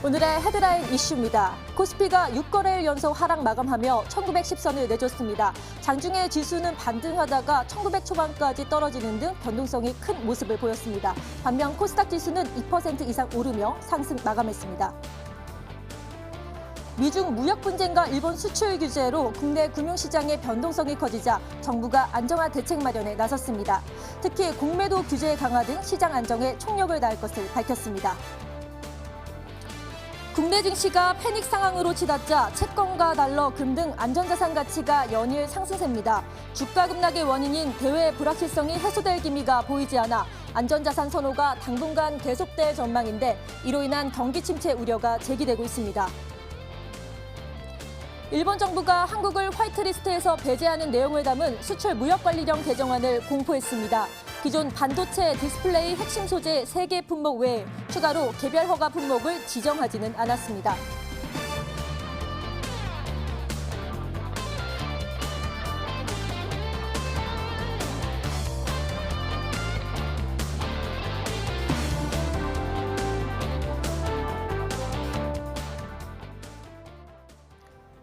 오늘의 헤드라인 이슈입니다. 코스피가 6거래일 연속 하락 마감하며 1910선을 내줬습니다. 장중에 지수는 반등하다가 1900 초반까지 떨어지는 등 변동성이 큰 모습을 보였습니다. 반면 코스닥 지수는 2% 이상 오르며 상승 마감했습니다. 미중 무역 분쟁과 일본 수출 규제로 국내 금융시장의 변동성이 커지자 정부가 안정화 대책 마련에 나섰습니다. 특히 공매도 규제 강화 등 시장 안정에 총력을 다할 것을 밝혔습니다. 국내 증시가 패닉 상황으로 치닫자 채권과 달러, 금 등 안전자산 가치가 연일 상승세입니다. 주가 급락의 원인인 대외 불확실성이 해소될 기미가 보이지 않아 안전자산 선호가 당분간 계속될 전망인데 이로 인한 경기 침체 우려가 제기되고 있습니다. 일본 정부가 한국을 화이트리스트에서 배제하는 내용을 담은 수출 무역관리령 개정안을 공포했습니다. 기존 반도체, 디스플레이 핵심 소재 3개 품목 외에 추가로 개별 허가 품목을 지정하지는 않았습니다.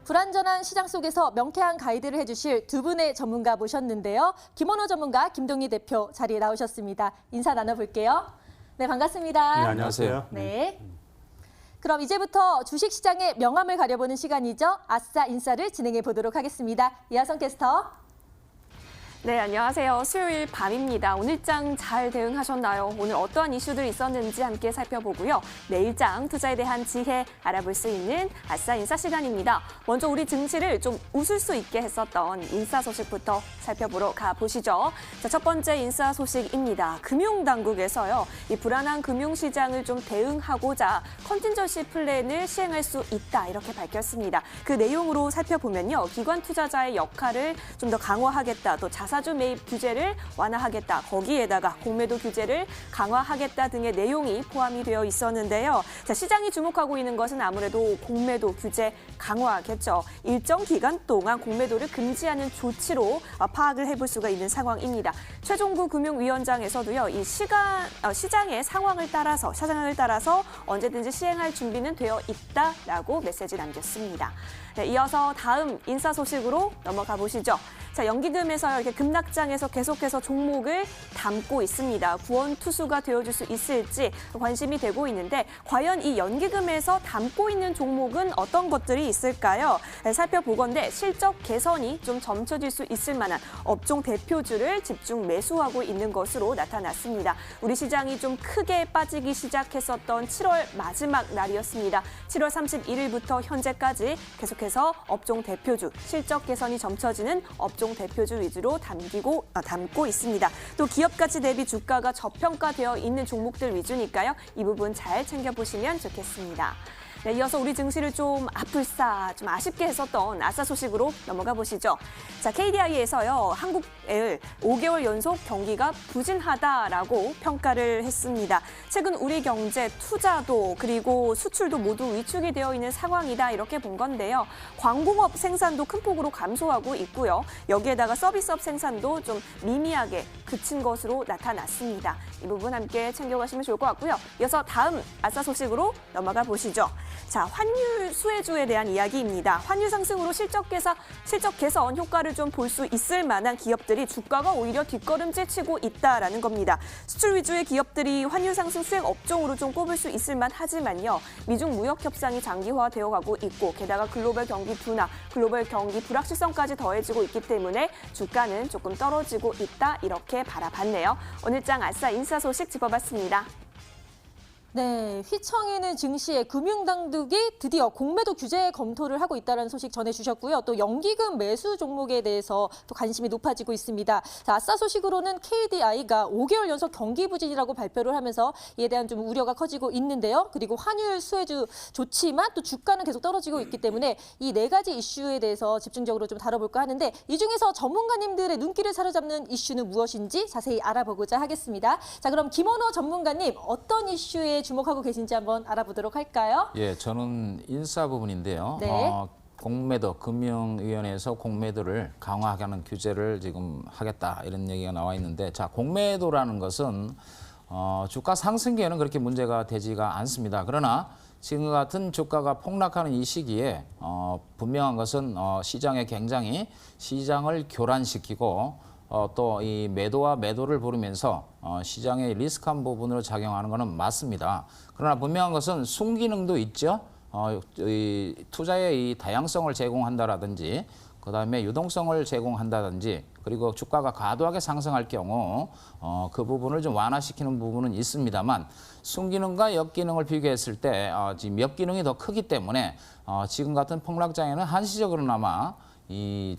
불안전한 시장 속에서 명쾌한 가이드를 해주실 두 분의 전문가 모셨는데요. 김원호 전문가, 김동희 대표 자리에 나오셨습니다. 인사 나눠볼게요. 네, 반갑습니다. 네, 안녕하세요. 네. 그럼 이제부터 주식시장의 명암을 가려보는 시간이죠. 아싸 인사를 진행해 보도록 하겠습니다. 이하성 캐스터. 네, 안녕하세요. 수요일 밤입니다. 오늘장 잘 대응하셨나요? 오늘 어떠한 이슈들이 있었는지 함께 살펴보고요. 내일장 투자에 대한 지혜 알아볼 수 있는 아싸 인사 시간입니다. 먼저 우리 증시를 좀 웃을 수 있게 했었던 인사 소식부터 살펴보러 가보시죠. 자, 첫 번째 인사 소식입니다. 금융당국에서요. 이 불안한 금융시장을 좀 대응하고자 컨틴전시 플랜을 시행할 수 있다 이렇게 밝혔습니다. 그 내용으로 살펴보면요. 기관 투자자의 역할을 좀 더 강화하겠다. 또 자사주 매입 규제를 완화하겠다. 거기에다가 공매도 규제를 강화하겠다 등의 내용이 포함이 되어 있었는데요. 자, 시장이 주목하고 있는 것은 아무래도 공매도 규제 강화겠죠. 일정 기간 동안 공매도를 금지하는 조치로 파악을 해볼 수가 있는 상황입니다. 최종구 금융위원장에서도요. 이 시장의 상황을 따라서 언제든지 시행할 준비는 되어 있다라고 메시지 남겼습니다. 네, 이어서 다음 인사 소식으로 넘어가 보시죠. 자, 연기금에서 이렇게 급락장에서 계속해서 종목을 담고 있습니다. 구원 투수가 되어줄 수 있을지 관심이 되고 있는데 과연 이 연기금에서 담고 있는 종목은 어떤 것들이 있을까요? 네, 살펴보건대 실적 개선이 좀 점쳐질 수 있을 만한 업종 대표주를 집중 매수하고 있는 것으로 나타났습니다. 우리 시장이 좀 크게 빠지기 시작했었던 7월 마지막 날이었습니다. 7월 31일부터 현재까지 계속해서 업종 대표주, 실적 개선이 점쳐지는 업종 대표주 위주로 담고 있습니다. 또 기업 가치 대비 주가가 저평가되어 있는 종목들 위주니까요. 이 부분 잘 챙겨보시면 좋겠습니다. 네, 이어서 우리 증시를 좀 아쉽게 했었던 아싸 소식으로 넘어가 보시죠. 자, KDI에서요, 한국을 5개월 연속 경기가 부진하다라고 평가를 했습니다. 최근 우리 경제 투자도 그리고 수출도 모두 위축이 되어 있는 상황이다 이렇게 본 건데요. 광공업 생산도 큰 폭으로 감소하고 있고요. 여기에다가 서비스업 생산도 좀 미미하게 그친 것으로 나타났습니다. 이 부분 함께 챙겨가시면 좋을 것 같고요. 이어서 다음 아싸 소식으로 넘어가 보시죠. 자, 환율 수혜주에 대한 이야기입니다. 환율 상승으로 실적 개선 효과를 좀 볼 수 있을 만한 기업들이 주가가 오히려 뒷걸음질 치고 있다라는 겁니다. 수출 위주의 기업들이 환율 상승 수혜 업종으로 좀 꼽을 수 있을 만하지만요. 미중 무역 협상이 장기화되어 가고 있고 게다가 글로벌 경기 둔화, 글로벌 경기 불확실성까지 더해지고 있기 때문에 주가는 조금 떨어지고 있다 이렇게 바라봤네요. 오늘장 아싸 인사 소식 짚어봤습니다. 네, 휘청이는 증시에 금융당국이 드디어 공매도 규제 검토를 하고 있다는 소식 전해주셨고요. 또 연기금 매수 종목에 대해서 또 관심이 높아지고 있습니다. 자, 아싸 소식으로는 KDI가 5개월 연속 경기 부진이라고 발표를 하면서 이에 대한 좀 우려가 커지고 있는데요. 그리고 환율 수혜주 좋지만 또 주가는 계속 떨어지고 있기 때문에 이 네 가지 이슈에 대해서 집중적으로 좀 다뤄볼까 하는데 이 중에서 전문가님들의 눈길을 사로잡는 이슈는 무엇인지 자세히 알아보고자 하겠습니다. 자, 그럼 김원호 전문가님 어떤 이슈에 주목하고 계신지 한번 알아보도록 할까요? 예, 저는 인사 부분인데요. 네. 공매도, 금융위원회에서 공매도를 강화하는 규제를 지금 하겠다 이런 얘기가 나와 있는데, 자, 공매도라는 것은 주가 상승기에는 그렇게 문제가 되지가 않습니다. 그러나 지금 같은 주가가 폭락하는 이 시기에 분명한 것은 시장에 굉장히 시장을 교란시키고 또 이 매도와 매도를 부르면서 시장의 리스크한 부분으로 작용하는 것은 맞습니다. 그러나 분명한 것은 순기능도 있죠. 이 투자의 이 다양성을 제공한다라든지 그다음에 유동성을 제공한다든지 그리고 주가가 과도하게 상승할 경우 그 부분을 좀 완화시키는 부분은 있습니다만 순기능과 역기능을 비교했을 때 지금 역기능이 더 크기 때문에 지금 같은 폭락장에는 한시적으로나마 이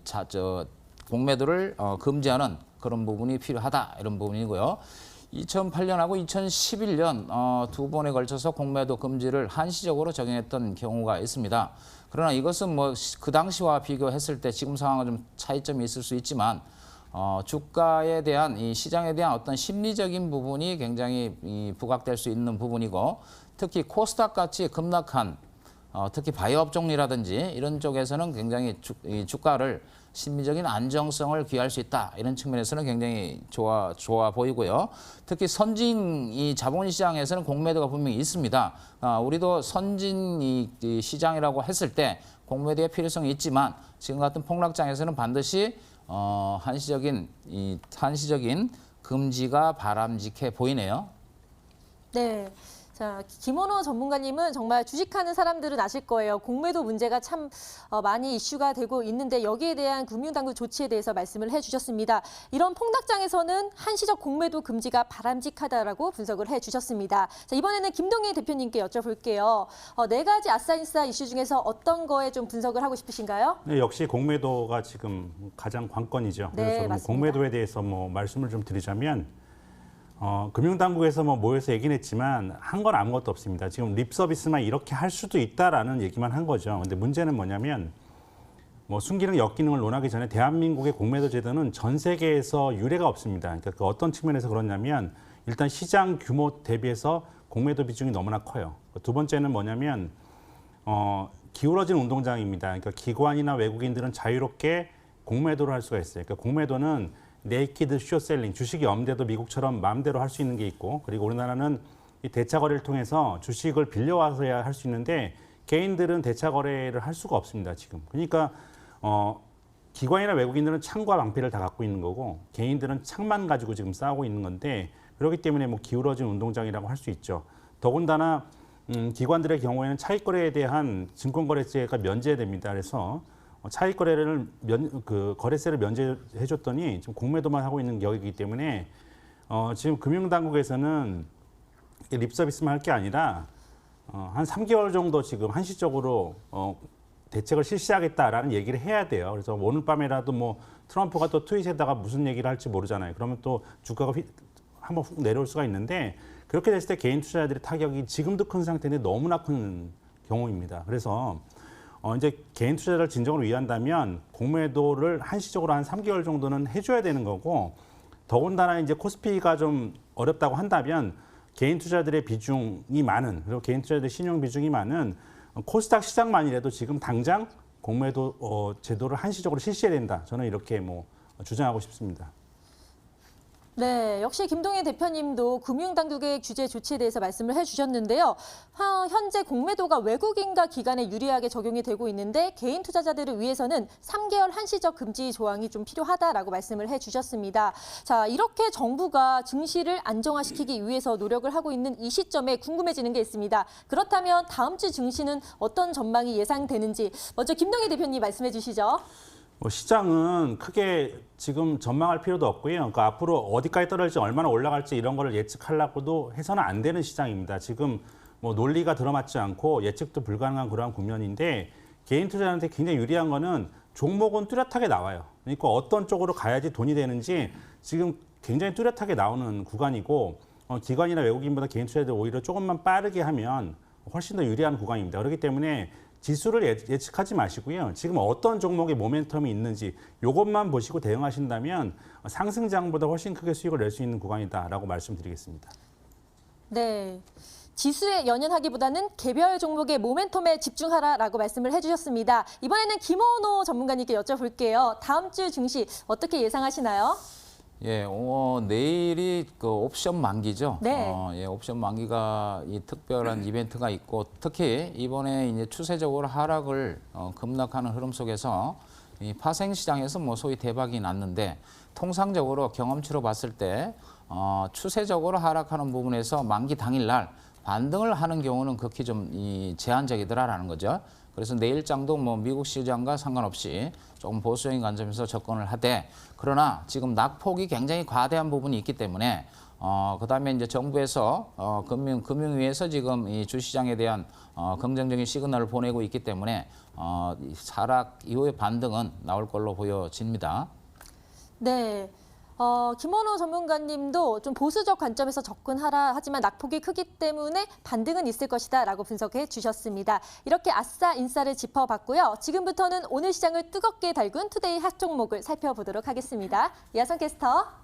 공매도를 금지하는 그런 부분이 필요하다 이런 부분이고요. 2008년하고 2011년 두 번에 걸쳐서 공매도 금지를 한시적으로 적용했던 경우가 있습니다. 그러나 이것은 뭐 그 당시와 비교했을 때 지금 상황은 좀 차이점이 있을 수 있지만 주가에 대한 이 시장에 대한 어떤 심리적인 부분이 굉장히 부각될 수 있는 부분이고 특히 코스닥 같이 급락한 특히 바이오 업종이라든지 이런 쪽에서는 굉장히 주가를 심리적인 안정성을 기할 수 있다. 이런 측면에서는 굉장히 좋아 보이고요. 특히 선진 이 자본 시장에서는 공매도가 분명히 있습니다. 우리도 선진 이 시장이라고 했을 때 공매도의 필요성이 있지만 지금 같은 폭락장에서는 반드시 한시적인 금지가 바람직해 보이네요. 네. 자, 김원호 전문가님은 정말 주식하는 사람들은 아실 거예요. 공매도 문제가 참 많이 이슈가 되고 있는데 여기에 대한 금융당국 조치에 대해서 말씀을 해주셨습니다. 이런 폭락장에서는 한시적 공매도 금지가 바람직하다라고 분석을 해주셨습니다. 자, 이번에는 김동희 대표님께 여쭤볼게요. 네 가지 아싸인싸 이슈 중에서 어떤 거에 좀 분석을 하고 싶으신가요? 네, 역시 공매도가 지금 가장 관건이죠. 네, 그래서 맞습니다. 공매도에 대해서 뭐 말씀을 좀 드리자면 금융당국에서 뭐 모여서 얘기는 했지만 한 건 아무것도 없습니다. 지금 립 서비스만 이렇게 할 수도 있다라는 얘기만 한 거죠. 근데 문제는 뭐냐면 뭐 순기능, 역기능을 논하기 전에 대한민국의 공매도 제도는 전 세계에서 유례가 없습니다. 그러니까 그 어떤 측면에서 그러냐면 일단 시장 규모 대비해서 공매도 비중이 너무나 커요. 두 번째는 뭐냐면 기울어진 운동장입니다. 그러니까 기관이나 외국인들은 자유롭게 공매도를 할 수가 있어요. 그러니까 공매도는 네이키드 쇼셀링, 주식이 없는데도 미국처럼 마음대로 할 수 있는 게 있고 그리고 우리나라는 이 대차 거래를 통해서 주식을 빌려와서야 할 수 있는데 개인들은 대차 거래를 할 수가 없습니다, 지금. 그러니까 기관이나 외국인들은 창과 방패를 다 갖고 있는 거고 개인들은 창만 가지고 지금 싸우고 있는 건데 그렇기 때문에 뭐 기울어진 운동장이라고 할 수 있죠. 더군다나 기관들의 경우에는 차익 거래에 대한 증권거래세가 면제됩니다. 그래서 차익 거래를 거래세를 면제해줬더니 지금 공매도만 하고 있는 격이기 때문에 지금 금융당국에서는 립 서비스만 할 게 아니라 한 3개월 정도 지금 한시적으로 대책을 실시하겠다라는 얘기를 해야 돼요. 그래서 오늘 밤에라도 뭐 트럼프가 또 트윗에다가 무슨 얘기를 할지 모르잖아요. 그러면 또 주가가 한번 훅 내려올 수가 있는데 그렇게 됐을 때 개인 투자자들의 타격이 지금도 큰 상태인데 너무나 큰 경우입니다. 그래서 이제 개인 투자자를 진정으로 위한다면 공매도를 한시적으로 한 3개월 정도는 해줘야 되는 거고 더군다나 이제 코스피가 좀 어렵다고 한다면 개인 투자들의 비중이 많은 그리고 개인 투자들의 신용 비중이 많은 코스닥 시장만이라도 지금 당장 공매도 제도를 한시적으로 실시해야 된다. 저는 이렇게 뭐 주장하고 싶습니다. 네, 역시 김동희 대표님도 금융당국의 규제 조치에 대해서 말씀을 해주셨는데요. 현재 공매도가 외국인과 기관에 유리하게 적용이 되고 있는데 개인 투자자들을 위해서는 3개월 한시적 금지 조항이 좀 필요하다라고 말씀을 해주셨습니다. 자, 이렇게 정부가 증시를 안정화시키기 위해서 노력을 하고 있는 이 시점에 궁금해지는 게 있습니다. 그렇다면 다음 주 증시는 어떤 전망이 예상되는지 먼저 김동희 대표님 말씀해 주시죠. 시장은 크게 지금 전망할 필요도 없고요. 그러니까 앞으로 어디까지 떨어질지 얼마나 올라갈지 이런 거를 예측하려고도 해서는 안 되는 시장입니다. 지금 뭐 논리가 들어맞지 않고 예측도 불가능한 그러한 국면인데 개인 투자자한테 굉장히 유리한 거는 종목은 뚜렷하게 나와요. 그러니까 어떤 쪽으로 가야지 돈이 되는지 지금 굉장히 뚜렷하게 나오는 구간이고 기관이나 외국인보다 개인 투자자들 오히려 조금만 빠르게 하면 훨씬 더 유리한 구간입니다. 그렇기 때문에 지수를 예측하지 마시고요. 지금 어떤 종목의 모멘텀이 있는지 이것만 보시고 대응하신다면 상승장보다 훨씬 크게 수익을 낼 수 있는 구간이다라고 말씀드리겠습니다. 네. 지수에 연연하기보다는 개별 종목의 모멘텀에 집중하라라고 말씀을 해주셨습니다. 이번에는 김원호 전문가님께 여쭤볼게요. 다음 주 증시 어떻게 예상하시나요? 예, 내일이 그 옵션 만기죠. 네. 예, 옵션 만기가 이 특별한 이벤트가 있고 특히 이번에 이제 추세적으로 하락을 급락하는 흐름 속에서 이 파생 시장에서 뭐 소위 대박이 났는데 통상적으로 경험치로 봤을 때 추세적으로 하락하는 부분에서 만기 당일날 반등을 하는 경우는 극히 좀 제한적이더라라는 거죠. 그래서 내일장도 뭐 미국 시장과 상관없이 조금 보수적인 관점에서 접근을 하되 그러나 지금 낙폭이 굉장히 과대한 부분이 있기 때문에 그다음에 이제 정부에서 금융위에서 지금 이 주시장에 대한 긍정적인 시그널을 보내고 있기 때문에 하락 이후의 반등은 나올 걸로 보여집니다. 네. 김원호 전문가님도 좀 보수적 관점에서 접근하라 하지만 낙폭이 크기 때문에 반등은 있을 것이다 라고 분석해 주셨습니다. 이렇게 아싸 인싸를 짚어봤고요. 지금부터는 오늘 시장을 뜨겁게 달군 투데이 핫 종목을 살펴보도록 하겠습니다. 이하선 캐스터.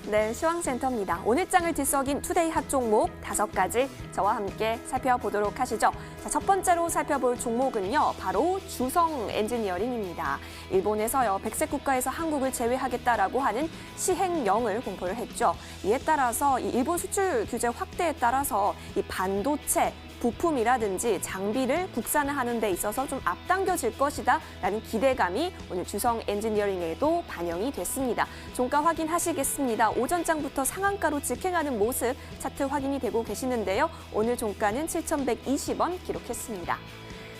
네, 시황센터입니다. 오늘 장을 들썩인 투데이 핫 종목 5가지 저와 함께 살펴보도록 하시죠. 자, 첫 번째로 살펴볼 종목은요, 바로 주성 엔지니어링입니다. 일본에서요, 백색 국가에서 한국을 제외하겠다라고 하는 시행령을 공포를 했죠. 이에 따라서 이 일본 수출 규제 확대에 따라서 이 반도체 부품이라든지 장비를 국산화하는 데 있어서 좀 앞당겨질 것이다 라는 기대감이 오늘 주성 엔지니어링에도 반영이 됐습니다. 종가 확인하시겠습니다. 오전장부터 상한가로 직행하는 모습 차트 확인이 되고 계시는데요. 오늘 종가는 7,120원 기록했습니다.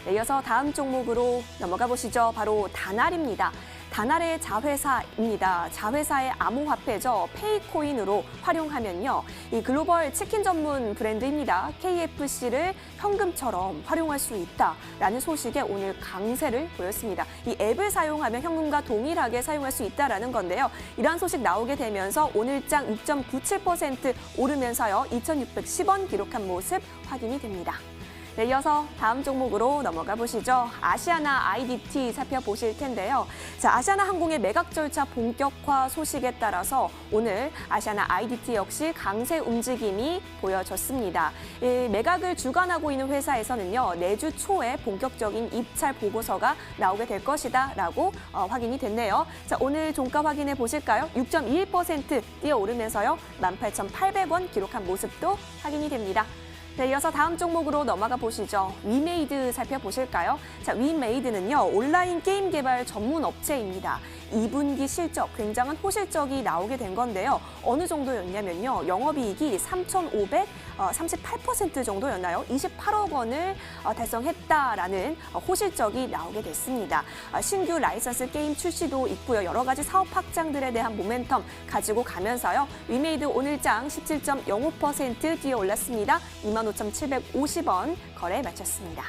네, 이어서 다음 종목으로 넘어가 보시죠. 바로 다날입니다. 다날의 자회사입니다. 자회사의 암호화폐죠. 페이코인으로 활용하면요. 이 글로벌 치킨 전문 브랜드입니다. KFC를 현금처럼 활용할 수 있다라는 소식에 오늘 강세를 보였습니다. 이 앱을 사용하면 현금과 동일하게 사용할 수 있다라는 건데요. 이러한 소식 나오게 되면서 오늘장 6.97% 오르면서요. 2,610원 기록한 모습 확인이 됩니다. 네, 이어서 다음 종목으로 넘어가 보시죠. 아시아나 IDT 살펴보실 텐데요. 자, 아시아나 항공의 매각 절차 본격화 소식에 따라서 오늘 아시아나 IDT 역시 강세 움직임이 보여졌습니다. 이 매각을 주관하고 있는 회사에서는요, 내주 초에 본격적인 입찰 보고서가 나오게 될 것이다라고 확인이 됐네요. 자, 오늘 종가 확인해 보실까요? 6.21% 뛰어오르면서요, 18,800원 기록한 모습도 확인이 됩니다. 네, 이어서 다음 종목으로 넘어가 보시죠. 위메이드 살펴보실까요? 자, 위메이드는요, 온라인 게임 개발 전문 업체입니다. 2분기 실적, 굉장한 호실적이 나오게 된 건데요. 어느 정도였냐면요. 영업이익이 3,538% 정도였나요? 28억 원을 달성했다라는 호실적이 나오게 됐습니다. 신규 라이선스 게임 출시도 있고요. 여러 가지 사업 확장들에 대한 모멘텀 가지고 가면서요. 위메이드 오늘장 17.05% 뛰어 올랐습니다. 25,750원 거래 마쳤습니다.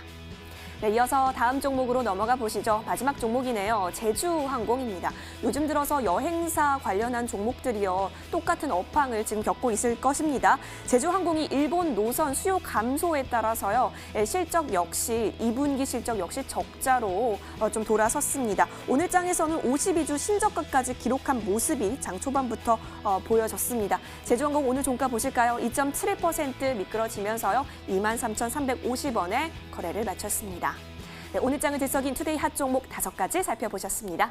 네, 이어서 다음 종목으로 넘어가 보시죠. 마지막 종목이네요. 제주항공입니다. 요즘 들어서 여행사 관련한 종목들이요, 똑같은 업황을 지금 겪고 있을 것입니다. 제주항공이 일본 노선 수요 감소에 따라서요, 실적 역시 2분기 실적 역시 적자로 좀 돌아섰습니다. 오늘 장에서는 52주 신저가까지 기록한 모습이 장 초반부터 보여졌습니다. 제주항공 오늘 종가 보실까요? 2.71% 미끄러지면서요, 23,350원에 거래를 마쳤습니다. 네, 오늘 장을 들썩인 투데이 핫 종목 5가지 살펴보셨습니다.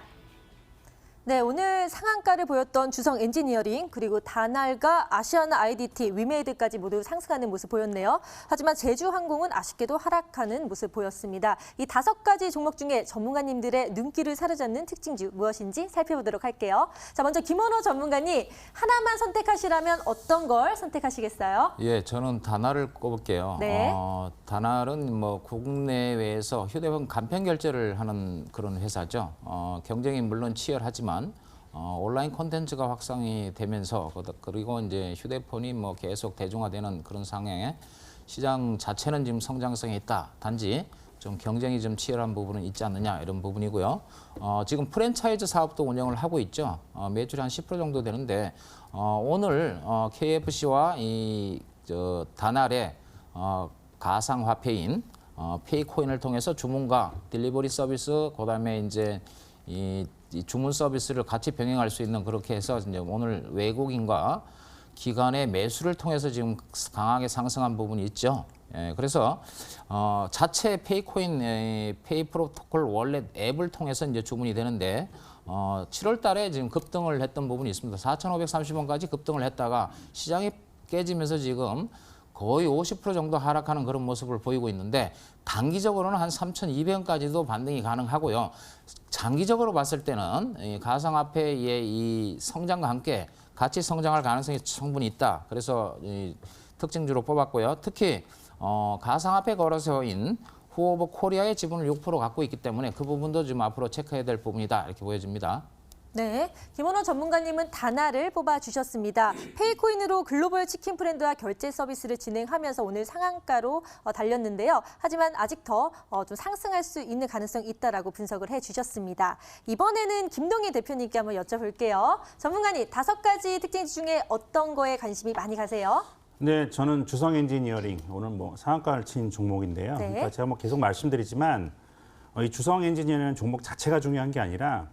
네, 오늘 상한가를 보였던 주성 엔지니어링, 그리고 다날과 아시아나 IDT, 위메이드까지 모두 상승하는 모습 보였네요. 하지만 제주항공은 아쉽게도 하락하는 모습 보였습니다. 이 5가지 종목 중에 전문가님들의 눈길을 사로잡는 특징주 무엇인지 살펴보도록 할게요. 자, 먼저 김원호 전문가님, 하나만 선택하시라면 어떤 걸 선택하시겠어요? 예, 저는 다날을 꼽을게요. 네. 다날은 뭐 국내외에서 휴대폰 간편 결제를 하는 그런 회사죠. 경쟁이 물론 치열하지만 온라인 콘텐츠가 확산이 되면서 그리고 이제 휴대폰이 뭐 계속 대중화되는 그런 상황에 시장 자체는 지금 성장성이 있다. 단지 좀 경쟁이 좀 치열한 부분은 있지 않느냐 이런 부분이고요. 지금 프랜차이즈 사업도 운영을 하고 있죠. 매출이 한 10% 정도 되는데 오늘 KFC와 다날의 가상화폐인 페이코인을 통해서 주문과 딜리버리 서비스, 그다음에 이제 이 주문 서비스를 같이 병행할 수 있는, 그렇게 해서 이제 오늘 외국인과 기관의 매수를 통해서 지금 강하게 상승한 부분이 있죠. 예, 그래서 자체 페이코인 페이 프로토콜 월렛 앱을 통해서 이제 주문이 되는데 7월 달에 지금 급등을 했던 부분이 있습니다. 4,530원까지 급등을 했다가 시장이 깨지면서 지금 거의 50% 정도 하락하는 그런 모습을 보이고 있는데 단기적으로는 한 3,200원까지도 반등이 가능하고요. 장기적으로 봤을 때는 이 가상화폐의 이 성장과 함께 같이 성장할 가능성이 충분히 있다. 그래서 이 특징주로 뽑았고요. 특히 가상화폐 거래소인 후오버 코리아의 지분을 6% 갖고 있기 때문에 그 부분도 좀 앞으로 체크해야 될 부분이다. 이렇게 보여집니다. 네, 김원호 전문가님은 다나를 뽑아주셨습니다. 페이코인으로 글로벌 치킨 브랜드와 결제 서비스를 진행하면서 오늘 상한가로 달렸는데요. 하지만 아직 더 좀 상승할 수 있는 가능성이 있다라고 분석을 해주셨습니다. 이번에는 김동희 대표님께 한번 여쭤볼게요. 전문가님, 5가지 특징 중에 어떤 거에 관심이 많이 가세요? 네, 저는 주성 엔지니어링 오늘 뭐 상한가를 친 종목인데요. 네. 그러니까 제가 뭐 계속 말씀드리지만 이 주성 엔지니어링 종목 자체가 중요한 게 아니라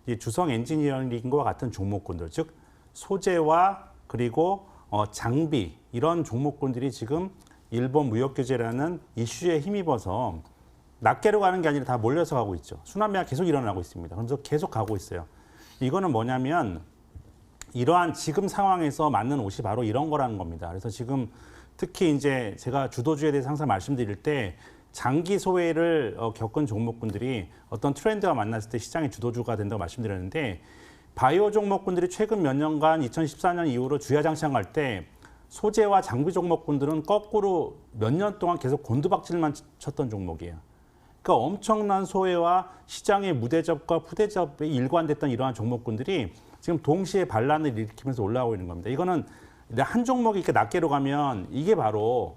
이 주성 엔지니어링과 같은 종목군들, 즉 소재와 그리고 장비 이런 종목군들이 지금 일본 무역 규제라는 이슈에 힘입어서 낱개로 가는 게 아니라 다 몰려서 가고 있죠. 순환매가 계속 일어나고 있습니다. 그래서 계속 가고 있어요. 이거는 뭐냐면 이러한 지금 상황에서 맞는 옷이 바로 이런 거라는 겁니다. 그래서 지금 특히 이제 제가 주도주에 대해서 항상 말씀드릴 때 장기 소외를 겪은 종목군들이 어떤 트렌드가 만났을 때 시장의 주도주가 된다고 말씀드렸는데 바이오 종목군들이 최근 몇 년간 2014년 이후로 주야장창할 때 소재와 장비 종목군들은 거꾸로 몇 년 동안 계속 곤두박질만 쳤던 종목이에요. 그러니까 엄청난 소외와 시장의 무대접과 푸대접이 일관됐던 이러한 종목군들이 지금 동시에 반란을 일으키면서 올라오고 있는 겁니다. 이거는 한 종목이 이렇게 낱개로 가면 이게 바로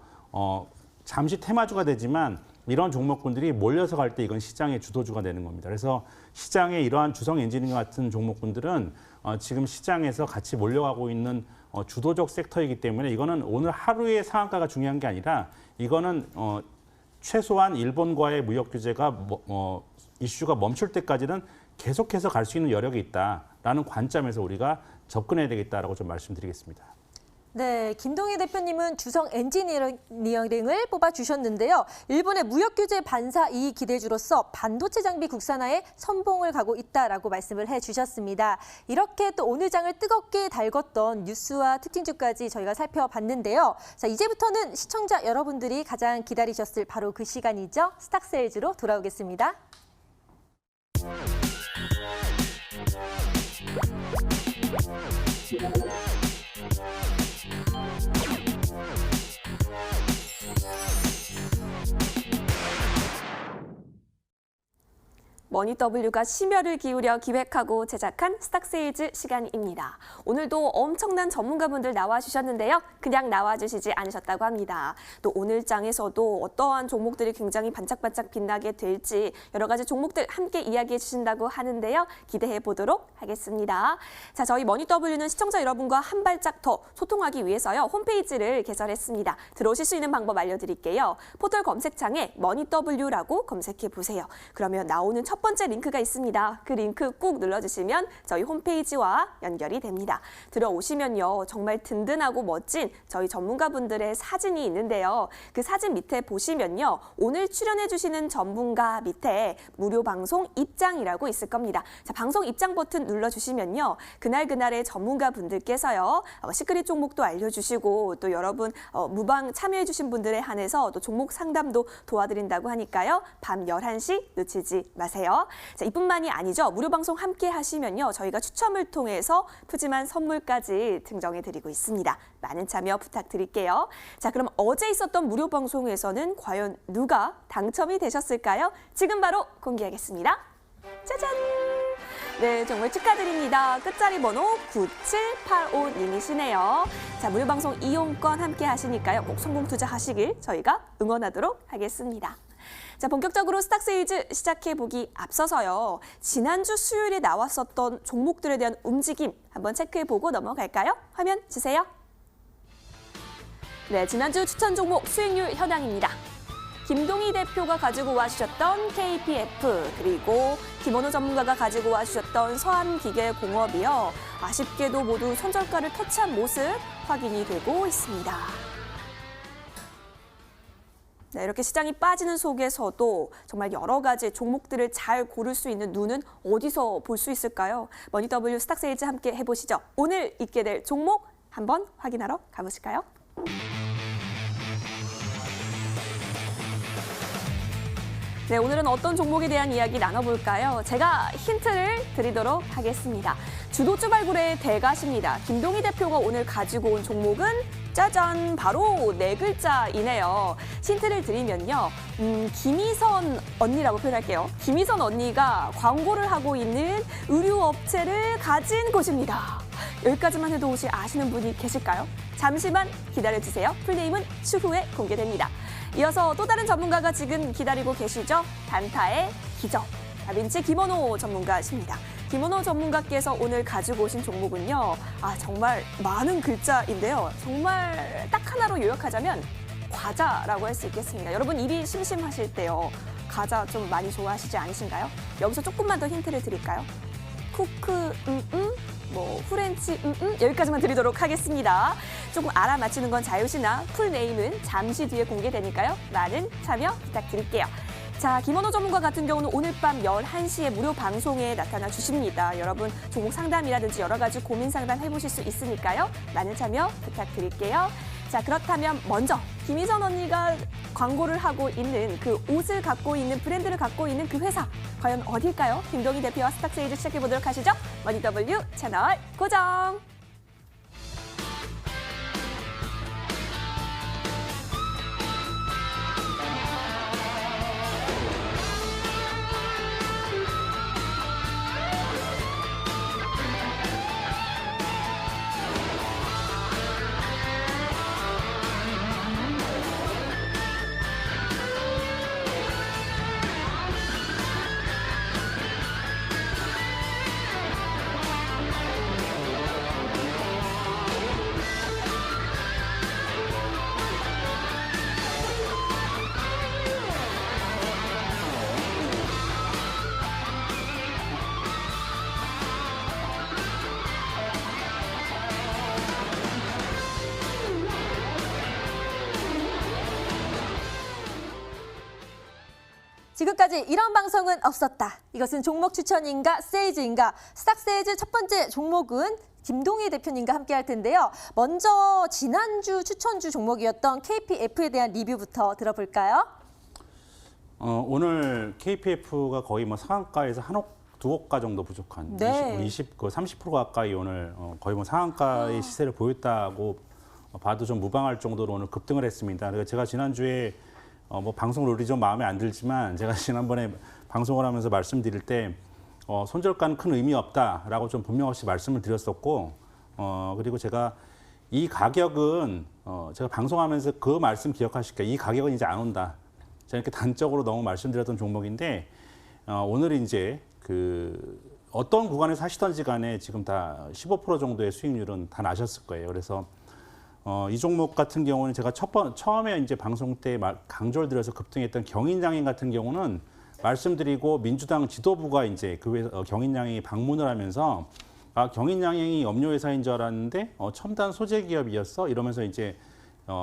잠시 테마주가 되지만 이런 종목군들이 몰려서 갈 때 이건 시장의 주도주가 되는 겁니다. 그래서 시장에 이러한 주성 엔지니어 같은 종목군들은 지금 시장에서 같이 몰려가고 있는 주도적 섹터이기 때문에 이거는 오늘 하루의 상한가가 중요한 게 아니라 이거는 최소한 일본과의 무역 규제가 이슈가 멈출 때까지는 계속해서 갈 수 있는 여력이 있다라는 관점에서 우리가 접근해야 되겠다라고 좀 말씀드리겠습니다. 네, 김동희 대표님은 주성 엔지니어링을 뽑아주셨는데요. 일본의 무역 규제 반사 이익 기대주로서 반도체 장비 국산화에 선봉을 가고 있다라고 말씀을 해주셨습니다. 이렇게 또 오늘 장을 뜨겁게 달궜던 뉴스와 특징주까지 저희가 살펴봤는데요. 자, 이제부터는 시청자 여러분들이 가장 기다리셨을 바로 그 시간이죠. 스탁세일즈로 돌아오겠습니다. 머니W가 심혈을 기울여 기획하고 제작한 스탁세일즈 시간입니다. 오늘도 엄청난 전문가분들 나와주셨는데요. 그냥 나와주시지 않으셨다고 합니다. 또 오늘 장에서도 어떠한 종목들이 굉장히 반짝반짝 빛나게 될지 여러 가지 종목들 함께 이야기해 주신다고 하는데요. 기대해 보도록 하겠습니다. 자, 저희 머니W는 시청자 여러분과 한 발짝 더 소통하기 위해서요. 홈페이지를 개설했습니다. 들어오실 수 있는 방법 알려드릴게요. 포털 검색창에 머니W라고 검색해 보세요. 그러면 나오는 첫 번째 링크가 있습니다. 그 링크 꾹 눌러주시면 저희 홈페이지와 연결이 됩니다. 들어오시면요. 정말 든든하고 멋진 저희 전문가분들의 사진이 있는데요. 그 사진 밑에 보시면요. 오늘 출연해주시는 전문가 밑에 무료 방송 입장이라고 있을 겁니다. 자, 방송 입장 버튼 눌러주시면요. 그날그날의 전문가분들께서요. 시크릿 종목도 알려주시고 또 여러분 무방 참여해주신 분들에 한해서 또 종목 상담도 도와드린다고 하니까요. 밤 11시 놓치지 마세요. 자, 이뿐만이 아니죠. 무료 방송 함께 하시면요. 저희가 추첨을 통해서 푸짐한 선물까지 증정해드리고 있습니다. 많은 참여 부탁드릴게요. 자, 그럼 어제 있었던 무료 방송에서는 과연 누가 당첨이 되셨을까요? 지금 바로 공개하겠습니다. 짜잔! 네, 정말 축하드립니다. 끝자리 번호 9785님이시네요. 자, 무료 방송 이용권 함께 하시니까요. 꼭 성공 투자하시길 저희가 응원하도록 하겠습니다. 자, 본격적으로 스탁세일즈 시작해보기 앞서서요. 지난주 수요일에 나왔었던 종목들에 대한 움직임 한번 체크해보고 넘어갈까요? 화면 주세요. 네, 지난주 추천 종목 수익률 현황입니다. 김동희 대표가 가지고 와주셨던 KPF, 그리고 김원호 전문가가 가지고 와주셨던 서한기계공업이요. 아쉽게도 모두 손절가를 터치한 모습 확인이 되고 있습니다. 네, 이렇게 시장이 빠지는 속에서도 정말 여러 가지 종목들을 잘 고를 수 있는 눈은 어디서 볼 수 있을까요? 머니W 스탁세일즈 함께 해보시죠. 오늘 있게 될 종목 한번 확인하러 가보실까요? 네, 오늘은 어떤 종목에 대한 이야기 나눠볼까요? 제가 힌트를 드리도록 하겠습니다. 주도주 발굴의 대가십니다. 김동희 대표가 오늘 가지고 온 종목은 짜잔, 바로 네 글자이네요. 힌트를 드리면요. 김희선 언니라고 표현할게요. 김희선 언니가 광고를 하고 있는 의류업체를 가진 곳입니다. 여기까지만 해도 혹시 아시는 분이 계실까요? 잠시만 기다려주세요. 풀네임은 추후에 공개됩니다. 이어서 또 다른 전문가가 지금 기다리고 계시죠? 단타의 기적. 다빈치 김원호 전문가십니다. 김원호 전문가께서 오늘 가지고 오신 종목은요. 정말 많은 글자인데요. 정말 딱 하나로 요약하자면 과자라고 할 수 있겠습니다. 여러분 입이 심심하실 때요. 과자 좀 많이 좋아하시지 않으신가요? 여기서 조금만 더 힌트를 드릴까요? 쿠크, 후렌치, 여기까지만 드리도록 하겠습니다. 조금 알아맞히는 건 자유시나 풀네임은 잠시 뒤에 공개되니까요. 많은 참여 부탁드릴게요. 자, 김원호 전문가 같은 경우는 오늘 밤 11시에 무료 방송에 나타나 주십니다. 여러분 종목 상담이라든지 여러 가지 고민 상담 해보실 수 있으니까요. 많은 참여 부탁드릴게요. 자, 그렇다면 먼저 김희선 언니가 광고를 하고 있는 그 옷을 갖고 있는 브랜드를 갖고 있는 그 회사 과연 어딜까요? 김동희 대표와 스탁세일즈 시작해보도록 하시죠. 머니W 채널 고정. 지금까지 이런 방송은 없었다. 이것은 종목 추천인가 세일즈인가. 스탁세일즈 첫 번째 종목은 김동희 대표님과 함께 할 텐데요. 먼저 지난주 추천주 종목이었던 KPF에 대한 리뷰부터 들어볼까요? 오늘 KPF가 거의 상한가에서 두 호가 정도 부족한 네. 30% 가까이 오늘 거의 상한가의 시세를 보였다고 봐도 좀 무방할 정도로 오늘 급등을 했습니다. 그래서 제가 지난주에 방송 룰이 좀 마음에 안 들지만 제가 지난번에 방송을 하면서 말씀드릴 때 손절가는 큰 의미 없다라고 좀 분명히 말씀을 드렸었고 그리고 제가 이 가격은 제가 방송하면서 그 말씀 기억하실까요? 이 가격은 이제 안 온다. 제가 이렇게 단적으로 너무 말씀드렸던 종목인데 오늘 이제 어떤 구간에서 하시던지 간에 지금 다 15% 정도의 수익률은 다 나셨을 거예요. 그래서 이 종목 같은 경우는 제가 처음에 이제 방송 때 강조를 드려서 급등했던 경인장인 같은 경우는 말씀드리고 민주당 지도부가 이제 경인장이 방문을 하면서 경인장이 염료회사인 줄 알았는데 첨단 소재 기업이었어 이러면서 이제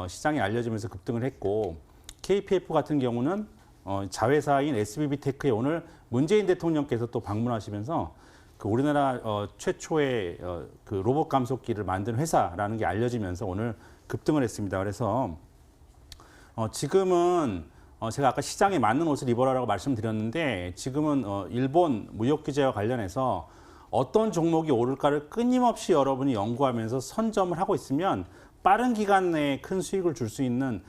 시장에 알려지면서 급등을 했고 KPF 같은 경우는 자회사인 SBB테크에 오늘 문재인 대통령께서 또 방문하시면서 우리나라 최초의 로봇 감속기를 만든 회사라는 게 알려지면서 오늘 급등을 했습니다. 그래서 지금은 제가 아까 시장에 맞는 옷을 입어라라고 말씀드렸는데 지금은 일본 무역 규제와 관련해서 어떤 종목이 오를까를 끊임없이 여러분이 연구하면서 선점을 하고 있으면 빠른 기간 내에 큰 수익을 줄 수 있는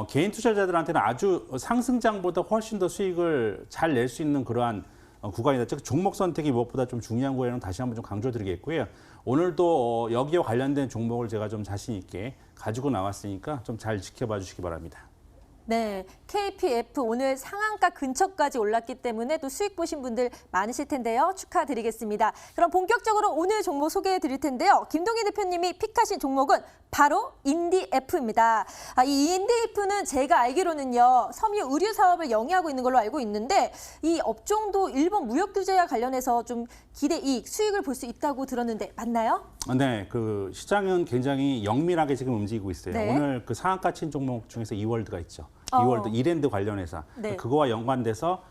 개인 투자자들한테는 아주 상승장보다 훨씬 더 수익을 잘 낼 수 있는 그러한 구간이다. 즉 종목 선택이 무엇보다 좀 중요한 거에는 다시 한번 좀 강조드리겠고요. 오늘도 여기와 관련된 종목을 제가 좀 자신 있게 가지고 나왔으니까 좀 잘 지켜봐 주시기 바랍니다. 네, KPF 오늘 상한가 근처까지 올랐기 때문에 또 수익 보신 분들 많으실 텐데요. 축하드리겠습니다. 그럼 본격적으로 오늘 종목 소개해 드릴 텐데요. 김동희 대표님이 픽하신 종목은 바로 인디F입니다. 이 인디F는 제가 알기로는요, 섬유 의류 사업을 영위하고 있는 걸로 알고 있는데 이 업종도 일본 무역 규제와 관련해서 좀 기대 이익, 수익을 볼 수 있다고 들었는데 맞나요? 네, 그 시장은 굉장히 영밀하게 지금 움직이고 있어요. 네. 오늘 그 상한가 친 종목 중에서 이월드가 있죠. 어. 이월드 이랜드 관련해서 네. 그거와 연관돼서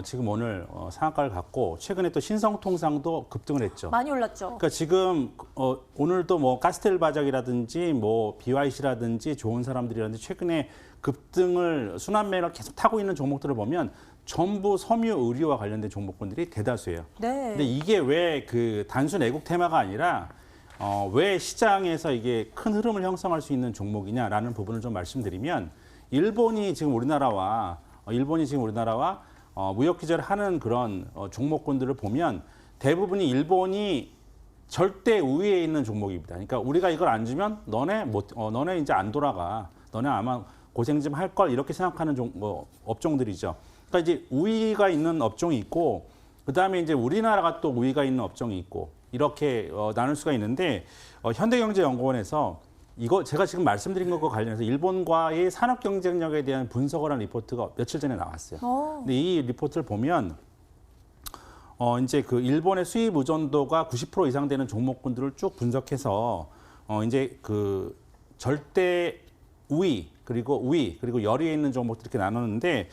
지금 오늘 상한가를 갖고 최근에 또 신성통상도 급등을 했죠. 많이 올랐죠. 그러니까 지금 오늘도 뭐 카스텔바작이라든지 뭐 BYC라든지 좋은 사람들이라든지 최근에 급등을 순환매를 계속 타고 있는 종목들을 보면 전부 섬유 의류와 관련된 종목군들이 대다수예요. 네. 근데 이게 왜 그 단순 애국 테마가 아니라 왜 시장에서 이게 큰 흐름을 형성할 수 있는 종목이냐라는 부분을 좀 말씀드리면 일본이 지금 우리나라와 무역 규제를 하는 그런 종목군들을 보면 대부분이 일본이 절대 우위에 있는 종목입니다. 그러니까 우리가 이걸 안 주면 너네 이제 안 돌아가. 너네 아마 고생 좀 할 걸 이렇게 생각하는 업종들이죠. 그러니까 이제 우위가 있는 업종이 있고 그다음에 이제 우리나라가 또 우위가 있는 업종이 있고 이렇게 나눌 수가 있는데 현대경제연구원에서 이거 제가 지금 말씀드린 것과 관련해서 일본과의 산업 경쟁력에 대한 분석을 한 리포트가 며칠 전에 나왔어요. 근데 이 리포트를 보면 이제 그 일본의 수입 의존도가 90% 이상 되는 종목군들을 쭉 분석해서 이제 그 절대 우위 그리고 열위에 있는 종목들 이렇게 나눴는데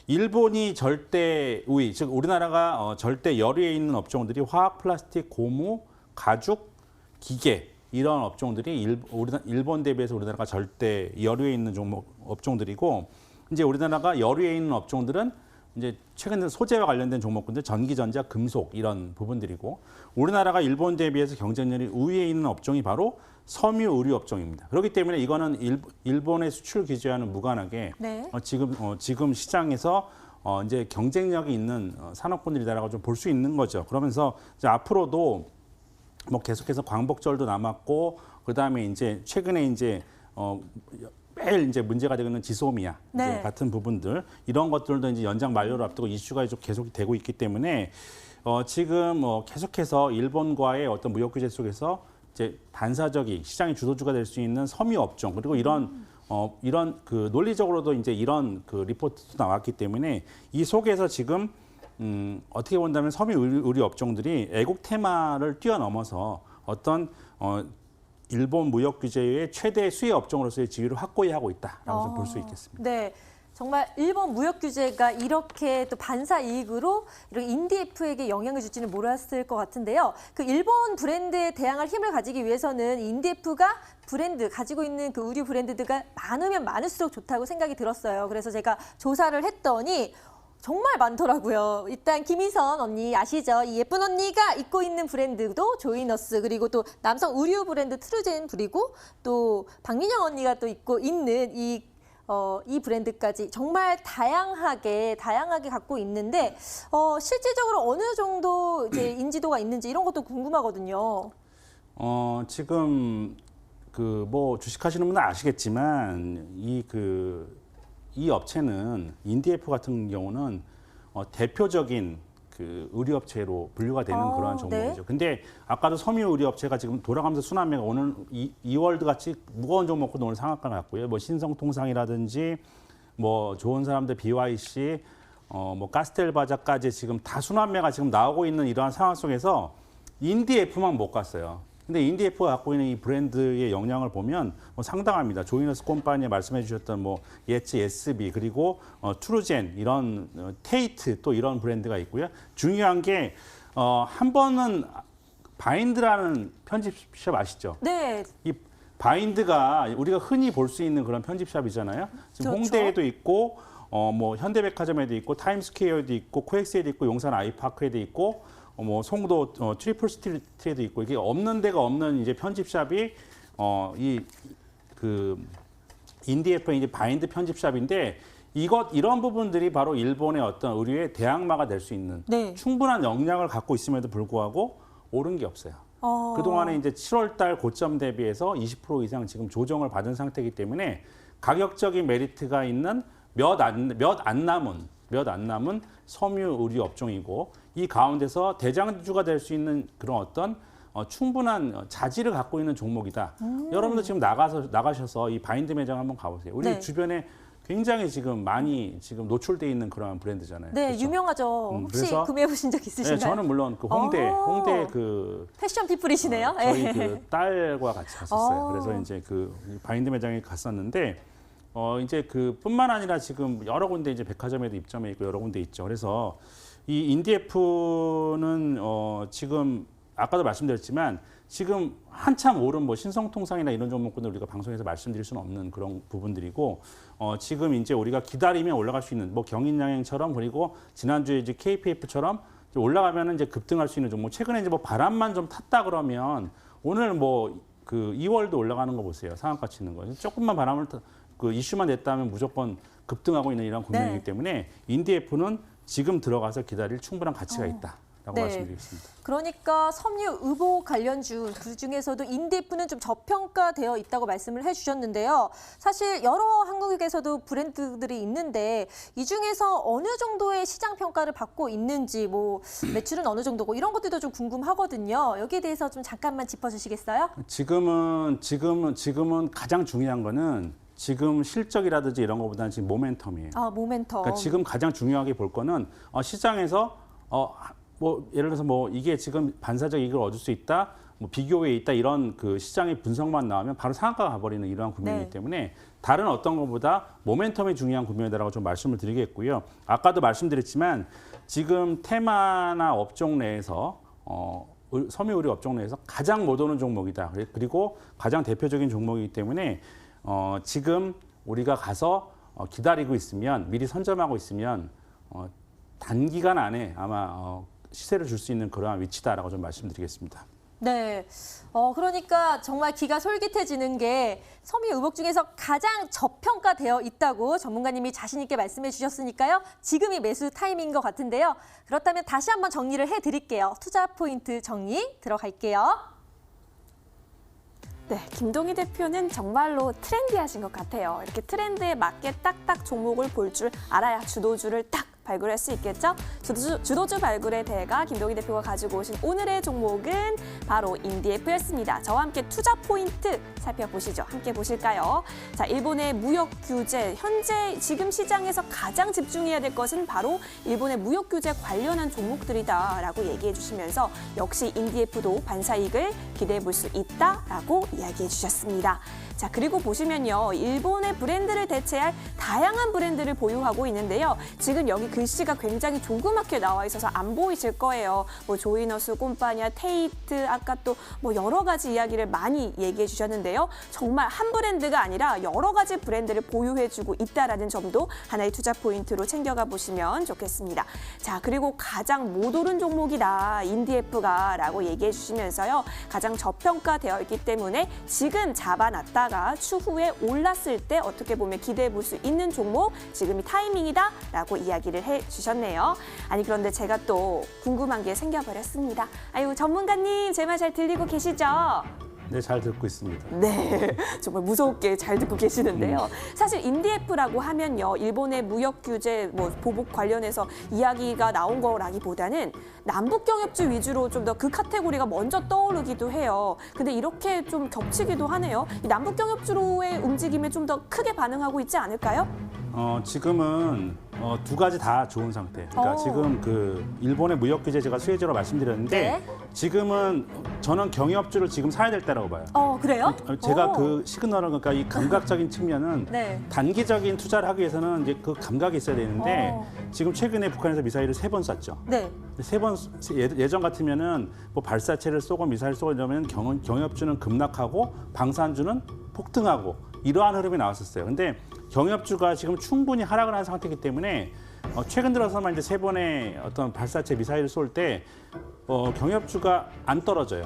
일본이 절대 우위, 즉 우리나라가 절대 열위에 있는 업종들이 화학, 플라스틱, 고무, 가죽, 기계 이런 업종들이 일본 대비해서 우리나라가 절대 열위에 있는 업종들이고 이제 우리나라가 열위에 있는 업종들은 이제 최근 소재와 관련된 종목군들 전기전자, 금속 이런 부분들이고 우리나라가 일본 대비해서 경쟁력이 우위에 있는 업종이 바로 섬유 의류 업종입니다. 그렇기 때문에 이거는 일본의 수출 규제와는 무관하게 네. 지금 시장에서 이제 경쟁력이 있는 산업군들이다라고 좀 볼 수 있는 거죠. 그러면서 이제 앞으로도 뭐 계속해서 광복절도 남았고 그다음에 이제 최근에 이제 매일 이제 문제가 되고 있는 지소미아 네. 이제 같은 부분들 이런 것들도 이제 연장 만료를 앞두고 이슈가 좀 계속 되고 있기 때문에 지금 계속해서 일본과의 어떤 무역 규제 속에서 이제 반사적인 시장의 주도주가 될 수 있는 섬유 업종 그리고 이런 그 논리적으로도 이제 이런 그 리포트도 나왔기 때문에 이 속에서 지금 어떻게 본다면 섬유 의류 업종들이 애국 테마를 뛰어넘어서 어떤 일본 무역 규제의 최대 수혜 업종으로서의 지위를 확고히 하고 있다라고 좀 볼 수 있겠습니다. 네. 정말 일본 무역 규제가 이렇게 또 반사 이익으로 이렇게 인디F에게 영향을 줄지는 몰랐을 것 같은데요. 그 일본 브랜드에 대항할 힘을 가지기 위해서는 인디F가 가지고 있는 그 의류 브랜드가 많으면 많을수록 좋다고 생각이 들었어요. 그래서 제가 조사를 했더니 정말 많더라고요. 일단 김희선 언니 아시죠? 이 예쁜 언니가 입고 있는 브랜드도 조이너스 그리고 또 남성 의류 브랜드 트루젠 그리고 또 박민영 언니가 또 입고 있는 이 브랜드까지 정말 다양하게 갖고 있는데 실질적으로 어느 정도 이제 인지도가 있는지 이런 것도 궁금하거든요. 지금 그 뭐 주식하시는 분은 아시겠지만 이 업체는 인디F 같은 경우는 대표적인 그 의류업체로 분류가 되는 그러한 종목이죠. 네. 근데 아까도 섬유 의류업체가 지금 돌아가면서 순환매가 오늘 이월드 같이 무거운 종목도 오늘 상한가 났고요. 뭐 신성통상이라든지 뭐 좋은 사람들 BYC, 뭐 카스텔바자까지 지금 다 순환매가 지금 나오고 있는 이러한 상황 속에서 인디F만 못 갔어요. 근데 인디F가 갖고 있는 이 브랜드의 영향을 보면 상당합니다. 조이너스 콤파니에 말씀해 주셨던 뭐 예츠 SB 그리고 트루젠 이런 테이트 또 이런 브랜드가 있고요. 중요한 게 한 번은 바인드라는 편집샵 아시죠? 네. 이 바인드가 우리가 흔히 볼 수 있는 그런 편집샵이잖아요. 지금 그렇죠. 홍대에도 있고 뭐 현대백화점에도 있고 타임스퀘어에도 있고 코엑스에도 있고 용산 아이파크에도 있고 뭐 송도 트리플 스트리트에도 있고 이게 없는 데가 없는 이제 편집샵이 이 그 인디에프의 이제 바인드 편집샵인데 이런 부분들이 바로 일본의 어떤 의류의 대항마가 될 수 있는 네. 충분한 역량을 갖고 있음에도 불구하고 오른 게 없어요. 그동안에 이제 7월 달 고점 대비해서 20% 이상 지금 조정을 받은 상태이기 때문에 가격적인 메리트가 있는 몇 안 남은 섬유 의류 업종이고 이 가운데서 대장주가 될 수 있는 그런 어떤 충분한 자질을 갖고 있는 종목이다. 여러분들 지금 나가셔서 이 바인드 매장 한번 가보세요. 우리 네. 주변에 굉장히 지금 많이 지금 노출돼 있는 그런 브랜드잖아요. 네, 그렇죠? 유명하죠. 혹시 그래서- 구매해 보신 적 있으신가요? 네, 저는 물론 그 홍대 그 패션 피플이시네요. 저희 예. 그 딸과 같이 갔었어요. 어. 그래서 이제 그 바인드 매장에 갔었는데 이제 그 뿐만 아니라 지금 여러 군데 이제 백화점에도 입점해 있고 여러 군데 있죠. 그래서 이 인디에프는 지금 아까도 말씀드렸지만 지금 한참 오른 뭐 신성통상이나 이런 종목군들 우리가 방송에서 말씀드릴 수는 없는 그런 부분들이고 지금 이제 우리가 기다리면 올라갈 수 있는 뭐 경인양행처럼 그리고 지난주에 이제 KPF처럼 올라가면은 이제 급등할 수 있는 종목. 최근에 이제 뭐 바람만 좀 탔다 그러면 오늘 뭐 그 2월도 올라가는 거 보세요. 상한가 치는 거. 조금만 바람을 그 이슈만 냈다면 무조건 급등하고 있는 이런 국면이기 네. 때문에 인디에프는 지금 들어가서 기다릴 충분한 가치가 있다라고 네. 말씀드리겠습니다. 그러니까 섬유 의복 관련주 그중에서도 인디에프는 좀 저평가되어 있다고 말씀을 해주셨는데요. 사실 여러 한국에서도 브랜드들이 있는데 이 중에서 어느 정도의 시장 평가를 받고 있는지 뭐 매출은 어느 정도고 이런 것들도 좀 궁금하거든요. 여기에 대해서 좀 잠깐만 짚어주시겠어요? 지금은 가장 중요한 거는 지금 실적이라든지 이런 것보다는 지금 모멘텀이에요. 아, 모멘텀. 그러니까 지금 가장 중요하게 볼 거는 시장에서 뭐 예를 들어서 뭐 이게 지금 반사적 이익을 얻을 수 있다, 뭐 비교에 있다 이런 그 시장의 분석만 나오면 바로 상한가가 가버리는 이러한 국면이기 네. 때문에 다른 어떤 것보다 모멘텀이 중요한 국면이다라고 좀 말씀을 드리겠고요. 아까도 말씀드렸지만 지금 테마나 업종 내에서 섬유 의류 업종 내에서 가장 못 오는 종목이다. 그리고 가장 대표적인 종목이기 때문에 지금 우리가 가서 기다리고 있으면 미리 선점하고 있으면 단기간 안에 아마 시세를 줄 수 있는 그러한 위치다라고 좀 말씀드리겠습니다. 네. 그러니까 정말 귀가 솔깃해지는 게 섬유 의복 중에서 가장 저평가되어 있다고 전문가님이 자신 있게 말씀해 주셨으니까요. 지금이 매수 타이밍인 것 같은데요. 그렇다면 다시 한번 정리를 해드릴게요. 투자 포인트 정리 들어갈게요. 네, 김동희 대표는 정말로 트렌디하신 것 같아요. 이렇게 트렌드에 맞게 딱딱 종목을 볼 줄 알아야 주도주를 딱 발굴할 수 있겠죠? 주도주 발굴의 대가 김동희 대표가 가지고 오신 오늘의 종목은 바로 인디에프였습니다. 저와 함께 투자 포인트 살펴보시죠. 함께 보실까요? 자, 일본의 무역 규제, 현재 지금 시장에서 가장 집중해야 될 것은 바로 일본의 무역 규제 관련한 종목들이다라고 얘기해 주시면서 역시 인디에프도 반사이익을 기대해 볼 수 있다라고 이야기해 주셨습니다. 자, 그리고 보시면요. 일본의 브랜드를 대체할 다양한 브랜드를 보유하고 있는데요. 지금 여기 글씨가 굉장히 조그맣게 나와 있어서 안 보이실 거예요. 뭐 조이너스, 꼼파냐, 테이트, 아까 또 뭐 여러 가지 이야기를 많이 얘기해 주셨는데요. 정말 한 브랜드가 아니라 여러 가지 브랜드를 보유해주고 있다라는 점도 하나의 투자 포인트로 챙겨가 보시면 좋겠습니다. 자, 그리고 가장 못 오른 종목이다, 인디에프가라고 얘기해 주시면서요. 가장 저평가되어 있기 때문에 지금 잡아놨다가 추후에 올랐을 때 어떻게 보면 기대해 볼 수 있는 종목, 지금이 타이밍이다라고 이야기를 해주셨네요. 아니, 그런데 제가 또 궁금한 게 생겨버렸습니다. 아유, 전문가님, 제 말 잘 들리고 계시죠? 네, 잘 듣고 있습니다. 네, 정말 무섭게 잘 듣고 계시는데요. 사실 인디에프라고 하면요, 일본의 무역 규제, 뭐 보복 관련해서 이야기가 나온 거라기보다는 남북 경협주 위주로 좀 더 그 카테고리가 먼저 떠오르기도 해요. 근데 이렇게 좀 겹치기도 하네요. 이 남북 경협주로의 움직임에 좀 더 크게 반응하고 있지 않을까요? 지금은 두 가지 다 좋은 상태. 그러니까 지금 그 일본의 무역 규제 제가 수혜주로 말씀드렸는데 네. 지금은 저는 경협주를 지금 사야 될 때라고 봐요. 그래요? 제가 그 시그널을 그러니까 이 감각적인 측면은 네. 단기적인 투자를 하기 위해서는 이제 그 감각이 있어야 되는데 지금 최근에 북한에서 미사일을 3번 쐈죠. 네. 3번 예전 같으면은 뭐 발사체를 쏘고 미사일 쏘고 이러면 경협주는 급락하고 방산주는 폭등하고 이러한 흐름이 나왔었어요. 근데 경협주가 지금 충분히 하락을 한 상태이기 때문에 최근 들어서만 이제 3번의 어떤 발사체 미사일을 쏠 때 경협주가 안 떨어져요.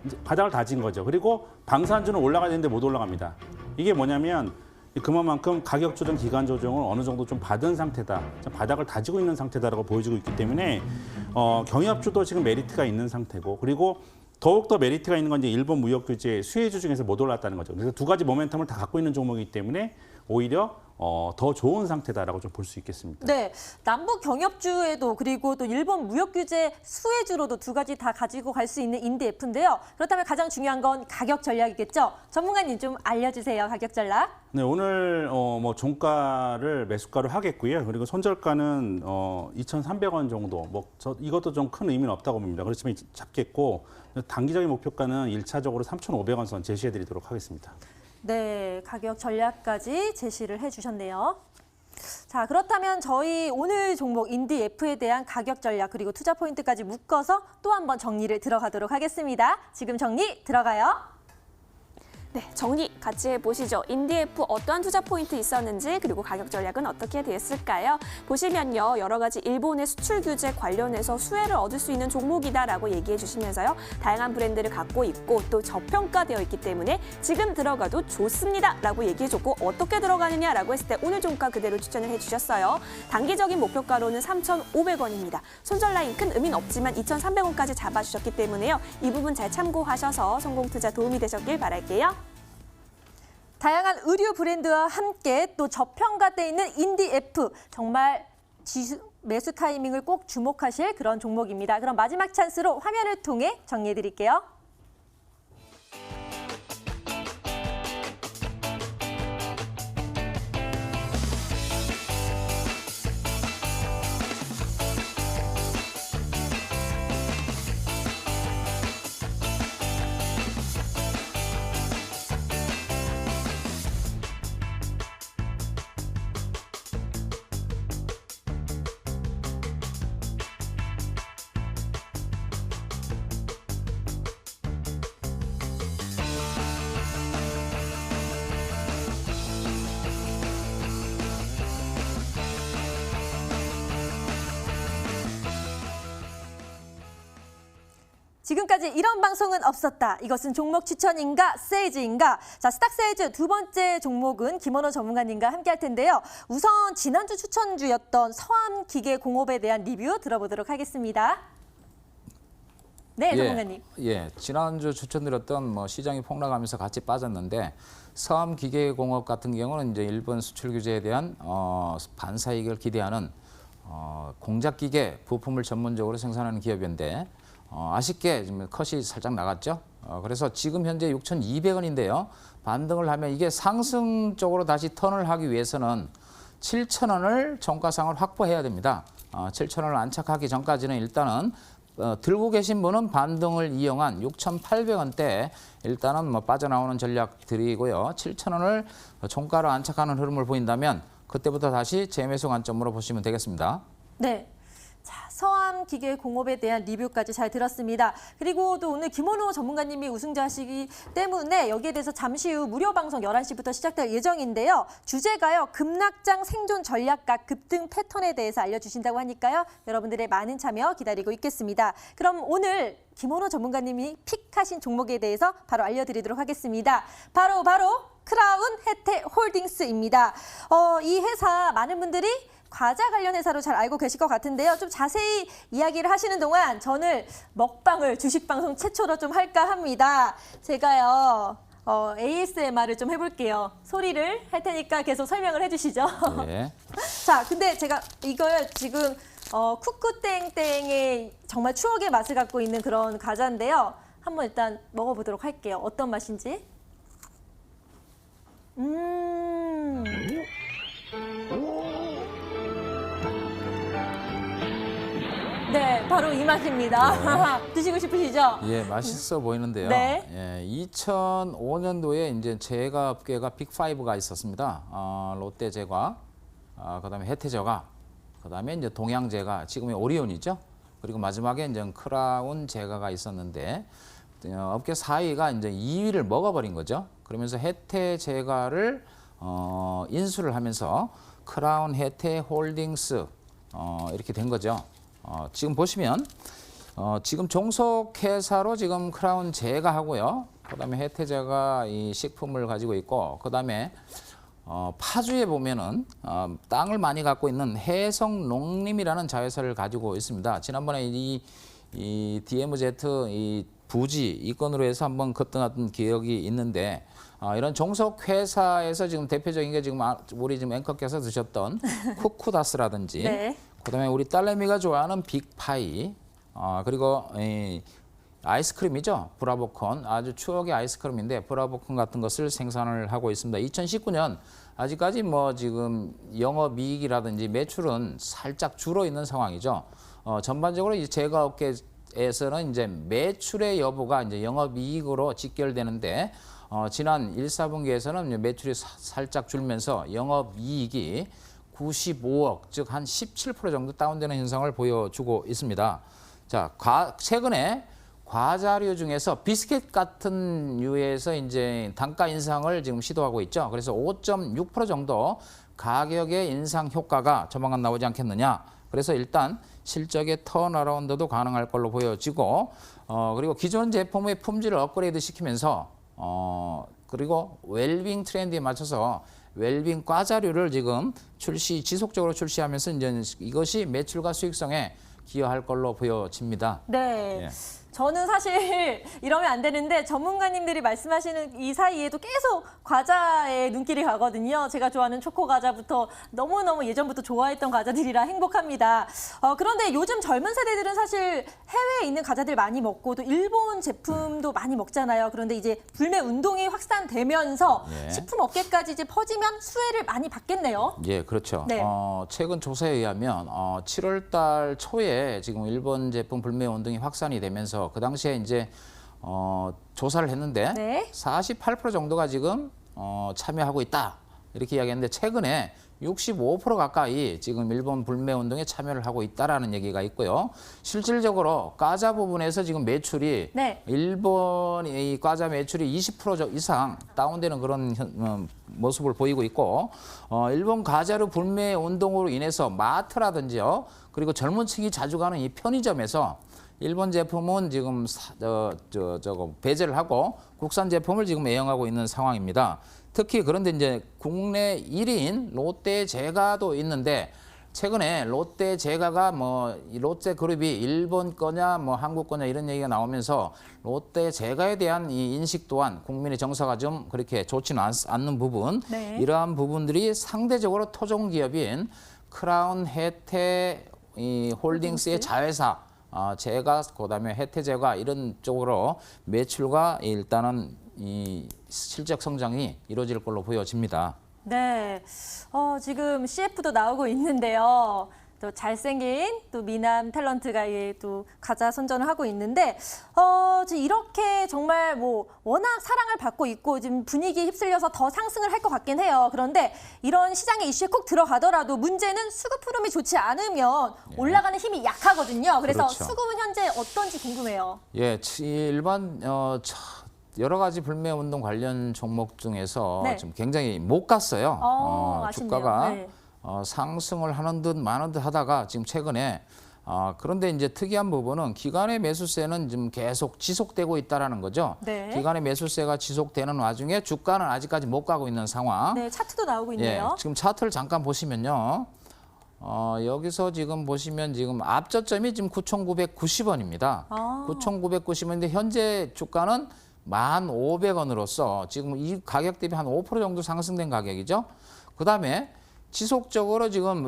이제 바닥을 다진 거죠. 그리고 방산주는 올라가야 되는데 못 올라갑니다. 이게 뭐냐면 그만큼 가격 조정, 기간 조정을 어느 정도 좀 받은 상태다. 바닥을 다지고 있는 상태다라고 보여지고 있기 때문에 경협주도 지금 메리트가 있는 상태고, 그리고 더욱더 메리트가 있는 건 이제 일본 무역 규제 수혜주 중에서 못 올랐다는 거죠. 그래서 두 가지 모멘텀을 다 갖고 있는 종목이기 때문에 오히려 더 좋은 상태다라고 좀 볼 수 있겠습니다. 네, 남북 경협주에도 그리고 또 일본 무역 규제 수혜주로도 두 가지 다 가지고 갈 수 있는 인디F인데요. 그렇다면 가장 중요한 건 가격 전략이겠죠. 전문가님 좀 알려주세요. 가격 전략. 네, 오늘 뭐 종가를 매수가로 하겠고요. 그리고 손절가는 2,300원 정도. 이것도 좀 큰 의미는 없다고 봅니다. 그렇지만 잡겠고 단기적인 목표가는 1차적으로 3,500원 선 제시해 드리도록 하겠습니다. 네, 가격 전략까지 제시를 해주셨네요. 자, 그렇다면 저희 오늘 종목 인디F에 대한 가격 전략 그리고 투자 포인트까지 묶어서 또 한번 정리를 들어가도록 하겠습니다. 지금 정리 들어가요. 네, 정리 같이 해보시죠. 인디F 어떠한 투자 포인트 있었는지 그리고 가격 전략은 어떻게 됐을까요? 보시면요. 여러 가지 일본의 수출 규제 관련해서 수혜를 얻을 수 있는 종목이다라고 얘기해 주시면서요. 다양한 브랜드를 갖고 있고 또 저평가되어 있기 때문에 지금 들어가도 좋습니다라고 얘기해줬고 어떻게 들어가느냐라고 했을 때 오늘 종가 그대로 추천을 해주셨어요. 단기적인 목표가로는 3,500원입니다. 손절 라인 큰 의미는 없지만 2,300원까지 잡아주셨기 때문에요. 이 부분 잘 참고하셔서 성공 투자 도움이 되셨길 바랄게요. 다양한 의류 브랜드와 함께 또 저평가돼 있는 인디F 정말 매수 타이밍을 꼭 주목하실 그런 종목입니다. 그럼 마지막 찬스로 화면을 통해 정리해 드릴게요. 지금까지 이런 방송은 없었다. 이것은 종목 추천인가 세이즈인가? 자, 스탁 세이즈 두 번째 종목은 김원호 전문가님과 함께 할 텐데요. 우선 지난주 추천주였던 서암기계공업에 대한 리뷰 들어보도록 하겠습니다. 네, 전문가님. 예, 지난주 추천드렸던 시장이 폭락하면서 같이 빠졌는데 서암기계공업 같은 경우는 이제 일본 수출 규제에 대한 반사이익을 기대하는 공작기계 부품을 전문적으로 생산하는 기업인데 아쉽게 지금 컷이 살짝 나갔죠. 그래서 지금 현재 6,200원인데요. 반등을 하면 이게 상승 쪽으로 다시 턴을 하기 위해서는 7,000원을 종가상을 확보해야 됩니다. 7,000원을 안착하기 전까지는 일단은 들고 계신 분은 반등을 이용한 6,800원대 일단은 빠져나오는 전략 드리고요. 7,000원을 종가로 안착하는 흐름을 보인다면 그때부터 다시 재매수 관점으로 보시면 되겠습니다. 네. 자, 서암기계공업에 대한 리뷰까지 잘 들었습니다. 그리고 또 오늘 김원호 전문가님이 우승자시기 때문에 여기에 대해서 잠시 후 무료 방송 11시부터 시작될 예정인데요. 주제가요. 급락장 생존 전략과 급등 패턴에 대해서 알려주신다고 하니까요. 여러분들의 많은 참여 기다리고 있겠습니다. 그럼 오늘 김원호 전문가님이 픽하신 종목에 대해서 바로 알려드리도록 하겠습니다. 바로 크라운 혜태홀딩스입니다. 이 회사 많은 분들이 과자 관련 회사로 잘 알고 계실 것 같은데요. 좀 자세히 이야기를 하시는 동안 저는 먹방을 주식방송 최초로 좀 할까 합니다. 제가요. ASMR을 좀 해볼게요. 소리를 할 테니까 계속 설명을 해주시죠. 네. 자, 근데 제가 이걸 지금 쿠쿠땡땡의 정말 추억의 맛을 갖고 있는 그런 과자인데요. 한번 일단 먹어보도록 할게요. 어떤 맛인지. 네, 바로 이 맛입니다. 드시고 싶으시죠? 예, 맛있어 보이는데요. 네. 예, 2005년도에 이제 제과 업계가 빅5가 있었습니다. 롯데제과, 그다음에 혜태제과, 그다음에 이제 동양제과, 지금의 오리온이죠. 그리고 마지막에 이제 크라운 제과가 있었는데 업계 4위가 이제 2위를 먹어버린 거죠. 그러면서 혜태제과를 인수를 하면서 크라운 혜태홀딩스 이렇게 된 거죠. 지금 보시면 지금 종속회사로 지금 크라운 제가 하고요. 그다음에 혜태제가 이 식품을 가지고 있고, 그다음에 파주에 보면은 땅을 많이 갖고 있는 해성농림이라는 자회사를 가지고 있습니다. 지난번에 이 DMZ 이 부지 이 건으로 해서 한번 급등했던 기억이 있는데 이런 종속 회사에서 지금 대표적인 게 지금 우리 지금 앵커께서 드셨던 쿠쿠다스라든지 네. 그다음에 우리 딸내미가 좋아하는 빅파이 그리고 이 아이스크림이죠. 브라보콘 아주 추억의 아이스크림인데 브라보콘 같은 것을 생산을 하고 있습니다. 2019년 아직까지 뭐 지금 영업이익이라든지 매출은 살짝 줄어 있는 상황이죠. 전반적으로 이 제과업계에서는 이제 매출의 여부가 이제 영업이익으로 직결되는데 지난 1, 4분기에서는 매출이 살짝 줄면서 영업이익이 95억, 즉 한 17% 정도 다운되는 현상을 보여주고 있습니다. 자, 최근에 과자류 중에서 비스킷 같은 류에서 이제 단가 인상을 지금 시도하고 있죠. 그래서 5.6% 정도 가격의 인상 효과가 조만간 나오지 않겠느냐. 그래서 일단 실적의 턴어라운드도 가능할 걸로 보여지고 그리고 기존 제품의 품질을 업그레이드 시키면서 그리고 웰빙 트렌드에 맞춰서 웰빙 과자류를 지금 지속적으로 출시하면서 이제 이것이 매출과 수익성에 기여할 걸로 보여집니다. 네. 예. 저는 사실 이러면 안 되는데 전문가님들이 말씀하시는 이 사이에도 계속 과자에 눈길이 가거든요. 제가 좋아하는 초코 과자부터 너무너무 예전부터 좋아했던 과자들이라 행복합니다. 그런데 요즘 젊은 세대들은 사실 해외에 있는 과자들 많이 먹고 또 일본 제품도 많이 먹잖아요. 그런데 이제 불매 운동이 확산되면서 예. 식품 업계까지 이제 퍼지면 수혜를 많이 받겠네요. 예, 그렇죠. 네. 최근 조사에 의하면 7월 달 초에 지금 일본 제품 불매 운동이 확산이 되면서 그 당시에 이제 조사를 했는데 네. 48% 정도가 지금 참여하고 있다. 이렇게 이야기했는데 최근에 65% 가까이 지금 일본 불매 운동에 참여를 하고 있다라는 얘기가 있고요. 실질적으로 과자 부분에서 지금 매출이 네. 일본 이 과자 매출이 20% 이상 다운되는 그런 모습을 보이고 있고 일본 과자류 불매 운동으로 인해서 마트라든지요. 그리고 젊은 층이 자주 가는 이 편의점에서 일본 제품은 지금 배제를 하고 국산 제품을 지금 애용하고 있는 상황입니다. 특히 그런데 이제 국내 1위인 롯데제과도 있는데 최근에 롯데제과가 이 롯데그룹이 일본 거냐 한국 거냐 이런 얘기가 나오면서 롯데제과에 대한 이 인식 또한 국민의 정서가 좀 그렇게 좋지는 않는 부분 네. 이러한 부분들이 상대적으로 토종 기업인 크라운 혜태 홀딩스의 자회사 제가 그다음에 혜태제과 이런 쪽으로 매출과 일단은 이 실적 성장이 이루어질 걸로 보여집니다. 네, 지금 CF도 나오고 있는데요. 또 잘생긴 또 미남 탤런트가 또 과자 선전을 하고 있는데 지금 이렇게 정말 워낙 사랑을 받고 있고 지금 분위기에 휩쓸려서 더 상승을 할 것 같긴 해요. 그런데 이런 시장의 이슈에 꼭 들어가더라도 문제는 수급 흐름이 좋지 않으면 올라가는 힘이 약하거든요. 그래서 그렇죠. 수급은 현재 어떤지 궁금해요. 예, 일반 여러 가지 불매 운동 관련 종목 중에서 네. 좀 굉장히 못 갔어요. 아쉽네요. 주가가 네. 상승을 하는 듯 마는 듯 하다가 지금 최근에 그런데 이제 특이한 부분은 기관의 매수세는 지금 계속 지속되고 있다라는 거죠. 네. 기관의 매수세가 지속되는 와중에 주가는 아직까지 못 가고 있는 상황. 네, 차트도 나오고 예, 있네요. 지금 차트를 잠깐 보시면요. 여기서 지금 보시면 지금 앞저점이 지금 9,990원입니다. 9,990원인데 현재 주가는 1,500원으로서 지금 이 가격 대비 한 5% 정도 상승된 가격이죠. 그다음에 지속적으로 지금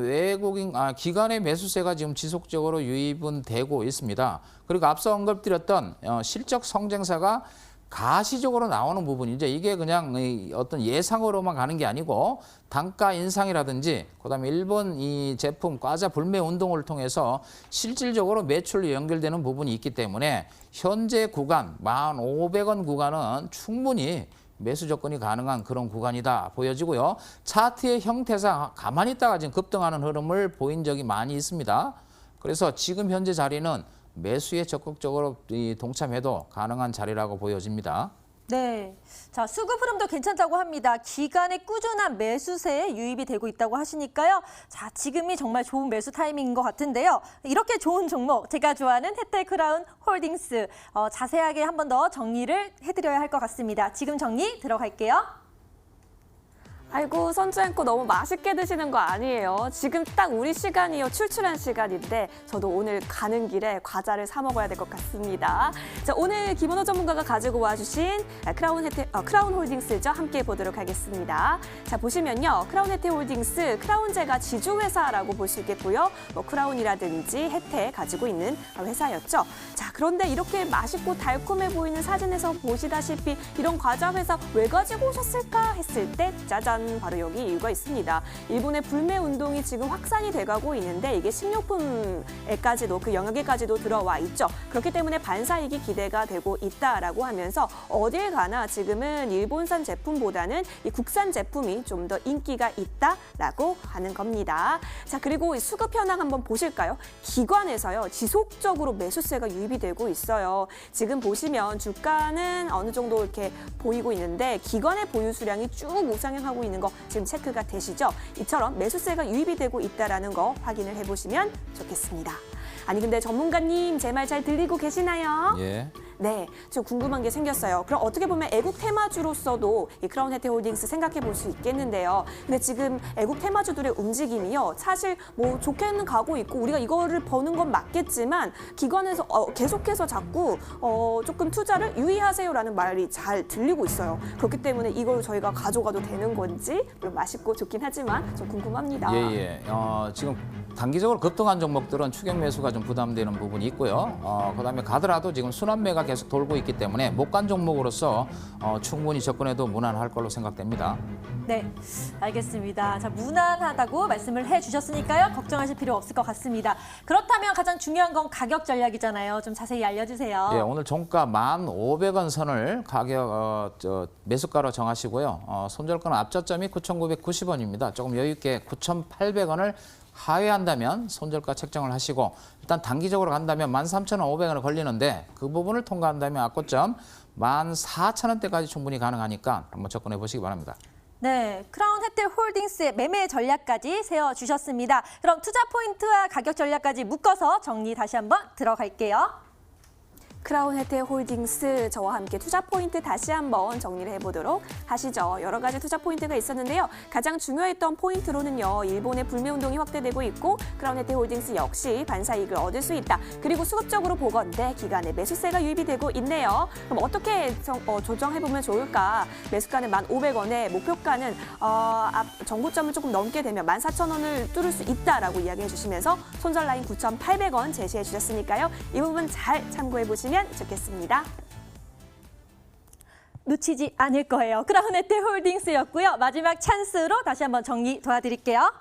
기관의 매수세가 지금 지속적으로 유입은 되고 있습니다. 그리고 앞서 언급드렸던 실적 성장세가 가시적으로 나오는 부분이죠. 이게 그냥 어떤 예상으로만 가는 게 아니고 단가 인상이라든지 그다음에 일본 이 제품 과자 불매 운동을 통해서 실질적으로 매출로 연결되는 부분이 있기 때문에 현재 구간 1,500원 구간은 충분히 매수 조건이 가능한 그런 구간이다 보여지고요. 차트의 형태상 가만히 있다가 지금 급등하는 흐름을 보인 적이 많이 있습니다. 그래서 지금 현재 자리는 매수에 적극적으로 동참해도 가능한 자리라고 보여집니다. 네. 자, 수급 흐름도 괜찮다고 합니다. 기간의 꾸준한 매수세에 유입이 되고 있다고 하시니까요. 자, 지금이 정말 좋은 매수 타이밍인 것 같은데요. 이렇게 좋은 종목, 제가 좋아하는 혜태크라운 홀딩스. 자세하게 한 번 더 정리를 해드려야 할 것 같습니다. 지금 정리 들어갈게요. 아이고, 선주 앵커 너무 맛있게 드시는 거 아니에요? 지금 딱 우리 시간이요. 출출한 시간인데 저도 오늘 가는 길에 과자를 사 먹어야 될 것 같습니다. 자, 오늘 김원호 전문가가 가지고 와주신 크라운 홀딩스죠. 함께 보도록 하겠습니다. 자, 보시면요. 크라운 혜태 홀딩스, 크라운제가 지주회사라고 볼 수 있겠고요. 뭐 크라운이라든지 혜태 가지고 있는 회사였죠. 자, 그런데 이렇게 맛있고 달콤해 보이는 사진에서 보시다시피 이런 과자 회사 왜 가지고 오셨을까 했을 때 짜잔. 바로 여기 이유가 있습니다. 일본의 불매 운동이 지금 확산이 돼가고 있는데 이게 식료품에까지도 그 영역에까지도 들어와 있죠. 그렇기 때문에 반사이익이 기대가 되고 있다라고 하면서 어딜 가나 지금은 일본산 제품보다는 이 국산 제품이 좀 더 인기가 있다라고 하는 겁니다. 자, 그리고 이 수급 현황 한번 보실까요? 기관에서요 지속적으로 매수세가 유입이 되고 있어요. 지금 보시면 주가는 어느 정도 이렇게 보이고 있는데 기관의 보유 수량이 쭉 우상향하고 있는 거 지금 체크가 되시죠? 이처럼 매수세가 유입이 되고 있다는 거 확인을 해보시면 좋겠습니다. 아니 근데 전문가님 제 말 잘 들리고 계시나요? 예. 네, 좀 궁금한 게 생겼어요. 그럼 어떻게 보면 애국 테마주로서도 이 크라운 혜태 홀딩스 생각해 볼 수 있겠는데요. 근데 지금 애국 테마주들의 움직임이요. 사실 뭐 좋게는 가고 있고 우리가 이거를 버는 건 맞겠지만 기관에서 계속해서 자꾸 조금 투자를 유의하세요라는 말이 잘 들리고 있어요. 그렇기 때문에 이걸 저희가 가져가도 되는 건지 물론 맛있고 좋긴 하지만 좀 궁금합니다. 예. 지금 단기적으로 급등한 종목들은 추격 매수가 좀 부담되는 부분이 있고요. 그다음에 가더라도 지금 순환매가 계속 돌고 있기 때문에 못 간 종목으로서 충분히 접근해도 무난할 걸로 생각됩니다. 네, 알겠습니다. 자, 무난하다고 말씀을 해주셨으니까요. 걱정하실 필요 없을 것 같습니다. 그렇다면 가장 중요한 건 가격 전략이잖아요. 좀 자세히 알려주세요. 예, 오늘 종가 1,500원 선을 가격 매수가로 정하시고요. 손절가는 앞저점이 9,990원입니다. 조금 여유 있게 9,800원을 하회한다면 손절가 책정을 하시고 일단 단기적으로 간다면 13,500원을 걸리는데 그 부분을 통과한다면 악고점 14,000원대까지 충분히 가능하니까 한번 접근해 보시기 바랍니다. 네, 크라운 혜태 홀딩스의 매매 전략까지 세워주셨습니다. 그럼 투자 포인트와 가격 전략까지 묶어서 정리 다시 한번 들어갈게요. 크라운 혜태 홀딩스 저와 함께 투자 포인트 다시 한번 정리를 해보도록 하시죠. 여러 가지 투자 포인트가 있었는데요. 가장 중요했던 포인트로는요. 일본의 불매 운동이 확대되고 있고 크라운 혜태 홀딩스 역시 반사이익을 얻을 수 있다. 그리고 수급적으로 보건대 기간에 매수세가 유입이 되고 있네요. 그럼 어떻게 조정해보면 좋을까? 매수가는 1,500원에 목표가는 정고점을 조금 넘게 되면 14,000원을 뚫을 수 있다라고 이야기해 주시면서 손절 라인 9,800원 제시해 주셨으니까요. 이 부분 잘 참고해 보시면 좋겠습니다. 놓치지 않을 거예요. 크라운 혜태 홀딩스였고요. 마지막 찬스로 다시 한번 정리 도와드릴게요.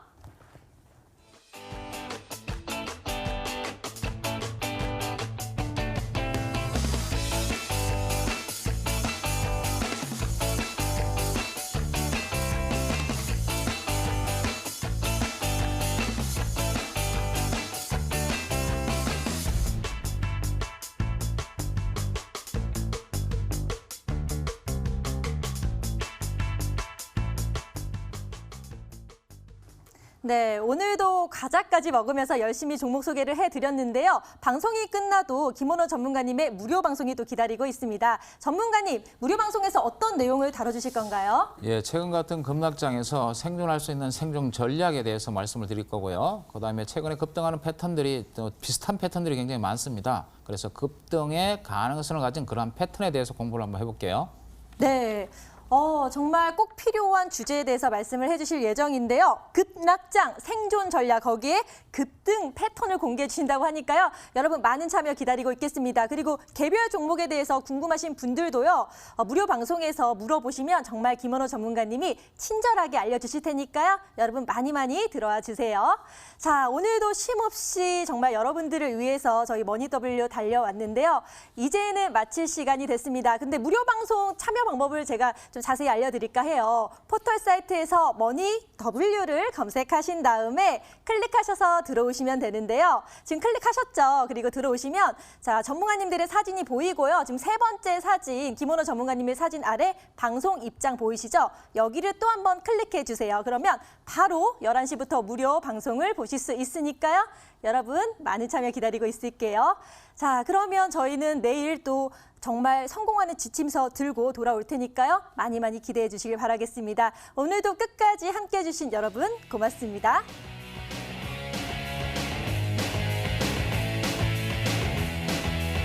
네, 오늘도 과자까지 먹으면서 열심히 종목 소개를 해드렸는데요. 방송이 끝나도 김원호 전문가님의 무료 방송이 또 기다리고 있습니다. 전문가님, 무료 방송에서 어떤 내용을 다뤄주실 건가요? 예, 최근 같은 급락장에서 생존할 수 있는 생존 전략에 대해서 말씀을 드릴 거고요. 그다음에 최근에 급등하는 패턴들이 또 비슷한 패턴들이 굉장히 많습니다. 그래서 급등의 가능성을 가진 그러한 패턴에 대해서 공부를 한번 해볼게요. 네. 정말 꼭 필요한 주제에 대해서 말씀을 해주실 예정인데요. 급락장, 생존 전략, 거기에 급등 패턴을 공개해 주신다고 하니까요. 여러분 많은 참여 기다리고 있겠습니다. 그리고 개별 종목에 대해서 궁금하신 분들도요. 무료 방송에서 물어보시면 정말 김원호 전문가님이 친절하게 알려주실 테니까요. 여러분 많이 들어와 주세요. 자, 오늘도 쉼없이 정말 여러분들을 위해서 저희 머니W 달려왔는데요. 이제는 마칠 시간이 됐습니다. 근데 무료 방송 참여 방법을 제가 좀 자세히 알려드릴까 해요. 포털 사이트에서 머니W를 검색하신 다음에 클릭하셔서 들어오시면 되는데요. 지금 클릭하셨죠? 그리고 들어오시면 자, 전문가님들의 사진이 보이고요. 지금 세 번째 사진, 김원호 전문가님의 사진 아래 방송 입장 보이시죠? 여기를 또 한번 클릭해 주세요. 그러면 바로 11시부터 무료 방송을 보실 수 있으니까요. 여러분 많은 참여 기다리고 있을게요. 자, 그러면 저희는 내일 또 정말 성공하는 지침서 들고 돌아올 테니까요. 많이 기대해 주시길 바라겠습니다. 오늘도 끝까지 함께해 주신 여러분 고맙습니다.